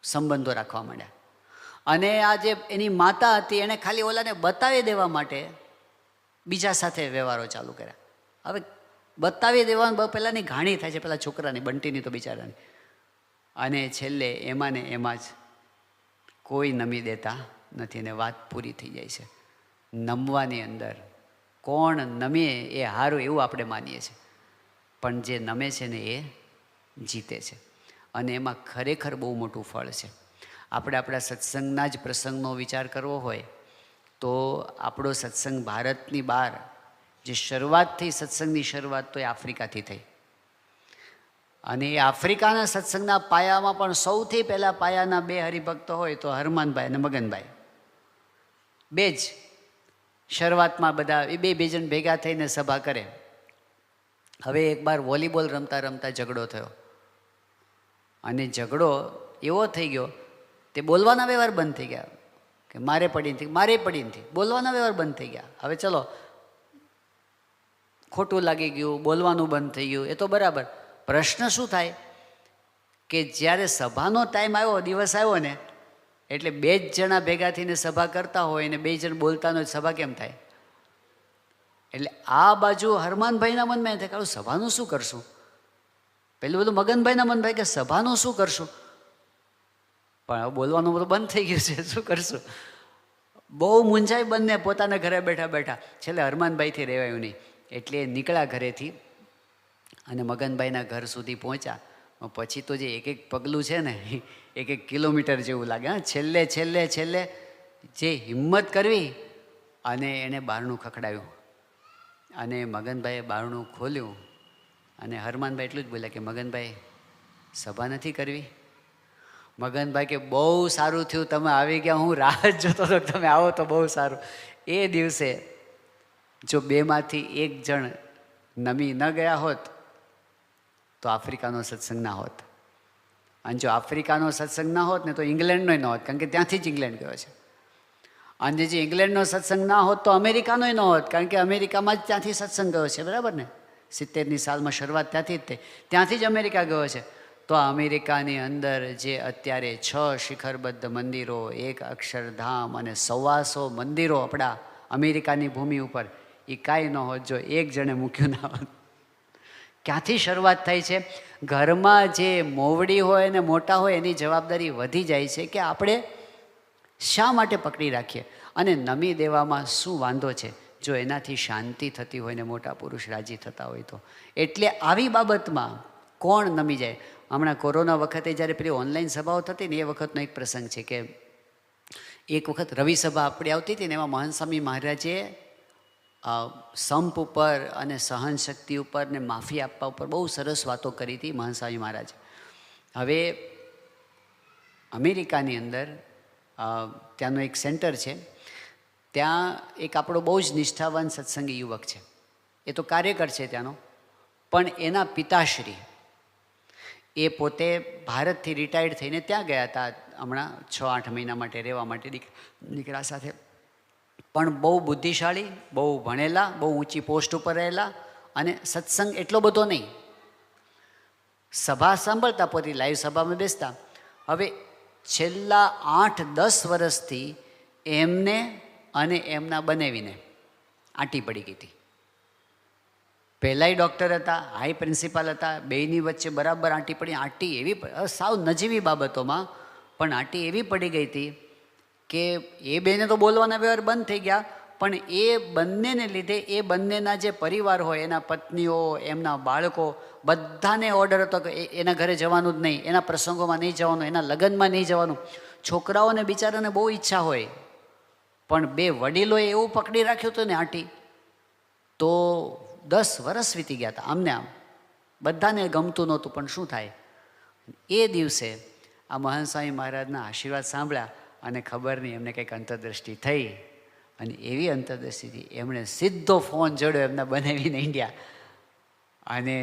સંબંધો રાખવા માંડ્યા. અને આ જે એની માતા હતી એણે ખાલી ઓલાને બતાવી દેવા માટે બીજા સાથે વ્યવહારો ચાલુ કર્યા. હવે બતાવી દેવાનું પહેલાંની ઘાણી થાય છે, પેલા છોકરાની, બંટીની તો બિચારાની. અને છેલ્લે એમાં ને એમાં જ કોઈ નમી દેતા નથી અને વાત પૂરી થઈ જાય છે. નમવાની અંદર કોણ નમે એ હારું એવું આપણે માનીએ છીએ, પણ જે નમે છે ને એ જીતે છે. અને એમાં ખરેખર બહુ મોટું ફળ છે. આપણે આપણા સત્સંગના જ પ્રસંગનો વિચાર કરવો હોય તો આપણો સત્સંગ ભારતની બહાર જે શરૂઆતથી સત્સંગની શરૂઆત તો એ આફ્રિકાથી થઈ. અને એ આફ્રિકાના સત્સંગના પાયામાં પણ સૌથી પહેલાં પાયાના બે હરિભક્તો હોય તો હરમાનભાઈ અને મગનભાઈ, બે જ શરૂઆતમાં બધા એ બે જણ ભેગા થઈને સભા કરે. હવે એકવાર વોલીબોલ રમતા રમતા ઝઘડો થયો, અને ઝઘડો એવો થઈ ગયો તે બોલવાના વ્યવહાર બંધ થઈ ગયા કે મારે પડી નથી, બોલવાના વ્યવહાર બંધ થઈ ગયા. હવે ચલો ખોટું લાગી ગયું, બોલવાનું બંધ થઈ ગયું, એ તો બરાબર. પ્રશ્ન શું થાય કે જ્યારે સભાનો ટાઈમ આવ્યો, દિવસ આવ્યો ને, એટલે 2 જ જણા ભેગા થઈને સભા કરતા હોય ને 2 જણ બોલતા હોય, સભા કેમ થાય? એટલે આ બાજુ હરમાનભાઈના મનમાં એમ થાય કે સભાનું શું કરશું? પેલું બધું મગનભાઈના મન થાય કે સભાનું શું કરશું? પણ હવે બોલવાનું બધું બંધ થઈ ગયું છે, શું કરશું? બહુ મૂંઝાય બંને પોતાના ઘરે બેઠા બેઠા. છેલ્લે હરમાનભાઈથી રહેવાયું નહીં, એટલે નીકળ્યા ઘરેથી અને મગનભાઈના ઘર સુધી પહોંચ્યા. પછી તો જે એક પગલું છે ને, 1 કિલોમીટર જેવું લાગે. હા, છેલ્લે છેલ્લે છેલ્લે જે હિંમત કરવી અને એણે બારણું ખખડાવ્યું અને મગનભાઈએ બારણું ખોલ્યું અને હરમાનભાઈ એટલું જ બોલ્યા કે મગનભાઈ, સભા નથી કરવી? મગનભાઈ કે બહુ સારું થયું તમે આવી ગયા, હું રાહ જ જોતો હતો કે તમે આવો તો બહુ સારું. એ દિવસે જો 2માંથી 1 જણ નમી ન ગયા હોત તો આફ્રિકાનો સત્સંગ ના હોત. અને જો આફ્રિકાનો સત્સંગ ના હોત ને તો ઇંગ્લેન્ડનો ન હોત, કારણ કે ત્યાંથી જ ઇંગ્લેન્ડ ગયો છે. અને જે ઇંગ્લેન્ડનો સત્સંગ ના હોત તો અમેરિકાનો ન હોત, કારણ કે અમેરિકામાં જ ત્યાંથી સત્સંગ ગયો છે, બરાબર ને? 70ની સાલમાં શરૂઆત ત્યાંથી જ થઈ, ત્યાંથી જ અમેરિકા ગયો છે. તો અમેરિકાની અંદર જે અત્યારે 6 શિખરબદ્ધ મંદિરો, 1 અક્ષરધામ અને 125 મંદિરો આપણા અમેરિકાની ભૂમિ ઉપર, એ કાંઈ ન હોત જો 1 જણે મૂક્યું ના હોત. ક્યાંથી શરૂઆત થાય છે? ઘરમાં જે મોવડી હોય ને મોટા હોય એની જવાબદારી વધી જાય છે કે આપણે શા માટે પકડી રાખીએ, અને નમી દેવામાં શું વાંધો છે જો એનાથી શાંતિ થતી હોય ને મોટા પુરુષ રાજી થતા હોય તો. એટલે આવી બાબતમાં કોણ નમી જાય? હમણાં કોરોના વખતે જ્યારે પેલી ઓનલાઈન સભાઓ થતી ને, એ વખતનો એક પ્રસંગ છે કે એક વખત રવિ સભા આપણી આવતી હતી ને, એમાં મહંત સ્વામી મહારાજે સંપ ઉપર અને સહનશક્તિ ઉપર ને માફી આપવા ઉપર બહુ સરસ વાતો કરી હતી મહંત સ્વામી મહારાજ. હવે અમેરિકાની અંદર ત્યાંનું એક સેન્ટર છે, ત્યાં એક આપણો બહુ જ નિષ્ઠાવાન સત્સંગી યુવક છે, એ તો કાર્યકર છે ત્યાંનો, પણ એના પિતાશ્રી એ પોતે ભારતથી રિટાયર્ડ થઈને ત્યાં ગયા હતા હમણાં 6-8 મહિના માટે રહેવા માટે દીકરા સાથે. પણ બહુ બુદ્ધિશાળી, બહુ ભણેલા, બહુ ઊંચી પોસ્ટ ઉપર રહેલા, અને સત્સંગ એટલો બધો નહીં, સભા સાંભળતા, પોતે લાઈવ સભામાં બેસતા. હવે છેલ્લા 8-10 વર્ષથી એમને અને એમના બનેવીને આંટી પડી ગઈ હતી. પહેલાંય ડૉક્ટર હતા, હાઈ પ્રિન્સિપાલ હતા, બેયની વચ્ચે બરાબર આંટી પડી. આંટી એવી સાવ નજીવી બાબતોમાં પણ આંટી એવી પડી ગઈ હતી કે એ બેને તો બોલવાના વ્યવહાર બંધ થઈ ગયા, પણ એ બંનેને લીધે એ બંનેના જે પરિવાર હોય, એના પત્નીઓ, એમના બાળકો, બધાને ઓર્ડર હતો કે એના ઘરે જવાનું જ નહીં, એના પ્રસંગોમાં નહીં જવાનું, એના લગ્નમાં નહીં જવાનું. છોકરાઓને બિચારાને બહુ ઈચ્છા હોય, પણ 2 વડીલોએ એવું પકડી રાખ્યું હતું ને આંટી, તો 10 વર્ષ વીતી ગયા હતા આમને આમ. બધાને ગમતું નહોતું, પણ શું થાય? એ દિવસે આ મહંત સ્વામી મહારાજના આશીર્વાદ સાંભળ્યા અને ખબર નહીં એમને કંઈક અંતરદૃષ્ટિ થઈ, અને એવી અંતરદૃષ્ટિથી એમણે સીધો ફોન જોડ્યો એમના બનાવીને ઇન્ડિયા. અને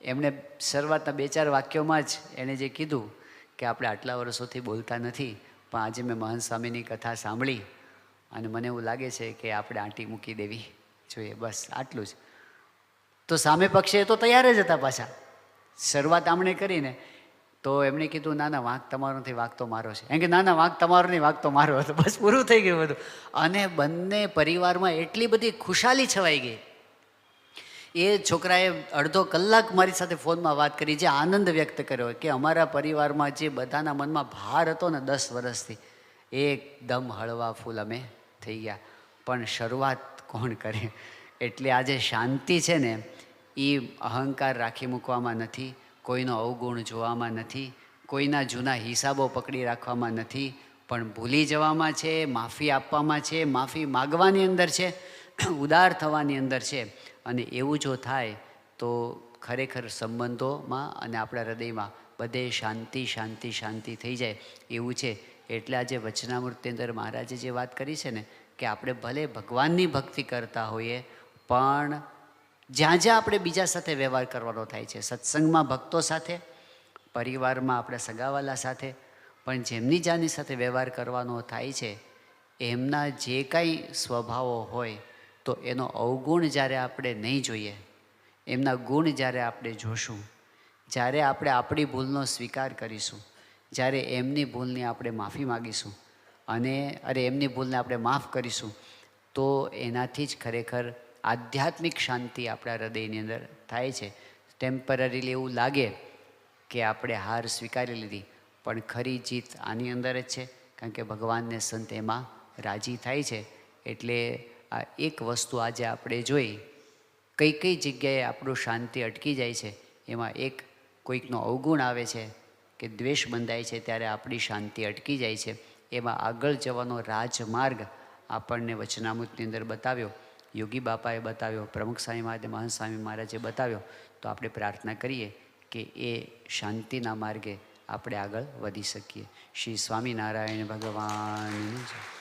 એમણે શરૂઆતના 2-4 વાક્યોમાં જ એણે જે કીધું કે આપણે આટલા વર્ષોથી બોલતા નથી, પણ આજે મેં મહંત સ્વામીની કથા સાંભળી અને મને એવું લાગે છે કે આપણે આંટી મૂકી દેવી જોઈએ, બસ આટલું જ. તો સામે પક્ષે તો તૈયાર જ હતા પાછા. શરૂઆત આમણે કરીને તો એમણે કીધું ના ના, વાંક તમારો નથી, વાંક તો મારો છે. એમ કે ના ના, વાંક તમારો નહીં, વાંક તો મારો હતો. બસ પૂરું થઈ ગયું બધું. અને બંને પરિવારમાં એટલી બધી ખુશાલી છવાઈ ગઈ. એ છોકરાએ અડધો કલાક મારી સાથે ફોનમાં વાત કરી, જે આનંદ વ્યક્ત કર્યો કે અમારા પરિવારમાં જે બધાના મનમાં ભાર હતો ને 10 વર્ષથી, એકદમ હળવા ફૂલ અમે થઈ ગયા. પણ શરૂઆત કોણ કરે? એટલે આજે શાંતિ છે ને, એ અહંકાર રાખી મૂકવામાં નથી, કોઈનો અવગુણ જોવામાં નથી, કોઈના જૂના હિસાબો પકડી રાખવામાં નથી, પણ ભૂલી જવામાં છે, માફી આપવામાં છે, માફી માગવાની અંદર છે, ઉદાર થવાની અંદર છે. અને એવું જો થાય તો ખરેખર સંબંધોમાં અને આપણા હૃદયમાં બધે શાંતિ શાંતિ શાંતિ થઈ જાય એવું છે. એટલે આજે વચનામૃતની અંદર મહારાજે જે વાત કરી છે ને, કે આપણે ભલે ભગવાનની ભક્તિ કરતા હોઈએ, પણ જ્યાં જ્યાં આપણે બીજા સાથે વ્યવહાર કરવાનો થાય છે, સત્સંગમાં ભક્તો સાથે, પરિવારમાં આપણા સગાવાલા સાથે, પણ જેમની જાની સાથે વ્યવહાર કરવાનો થાય છે, એમના જે કાંઈ સ્વભાવો હોય તો એનો અવગુણ જ્યારે આપણે નહીં જોઈએ, એમના ગુણ જ્યારે આપણે જોશું, જ્યારે આપણે આપણી ભૂલનો સ્વીકાર કરીશું, જ્યારે એમની ભૂલની આપણે માફી માગીશું અને એમની ભૂલને આપણે માફ કરીશું, તો એનાથી જ ખરેખર આધ્યાત્મિક શાંતિ આપણા હૃદયની અંદર થાય છે. ટેમ્પરરીલી એવું લાગે કે આપણે હાર સ્વીકારી લીધી, પણ ખરી જીત આની અંદર જ છે, કારણ કે ભગવાનને સંત એમાં રાજી થાય છે. એટલે આ એક વસ્તુ આજે આપણે જોઈ, કઈ કઈ જગ્યાએ આપણું શાંતિ અટકી જાય છે, એમાં એક કોઈકનો અવગુણ આવે છે કે દ્વેષ બંધાય છે ત્યારે આપણી શાંતિ અટકી જાય છે. એમાં આગળ જવાનો રાજમાર્ગ આપણને વચનામૃતની અંદર બતાવ્યો, યોગી બાપાએ બતાવ્યો, પ્રમુખ સ્વામી મહારાજ, મહંત સ્વામી મહારાજે બતાવ્યો. તો આપણે પ્રાર્થના કરીએ કે એ શાંતિના માર્ગે આપણે આગળ વધી શકીએ. શ્રી સ્વામિનારાયણ ભગવાનની જય.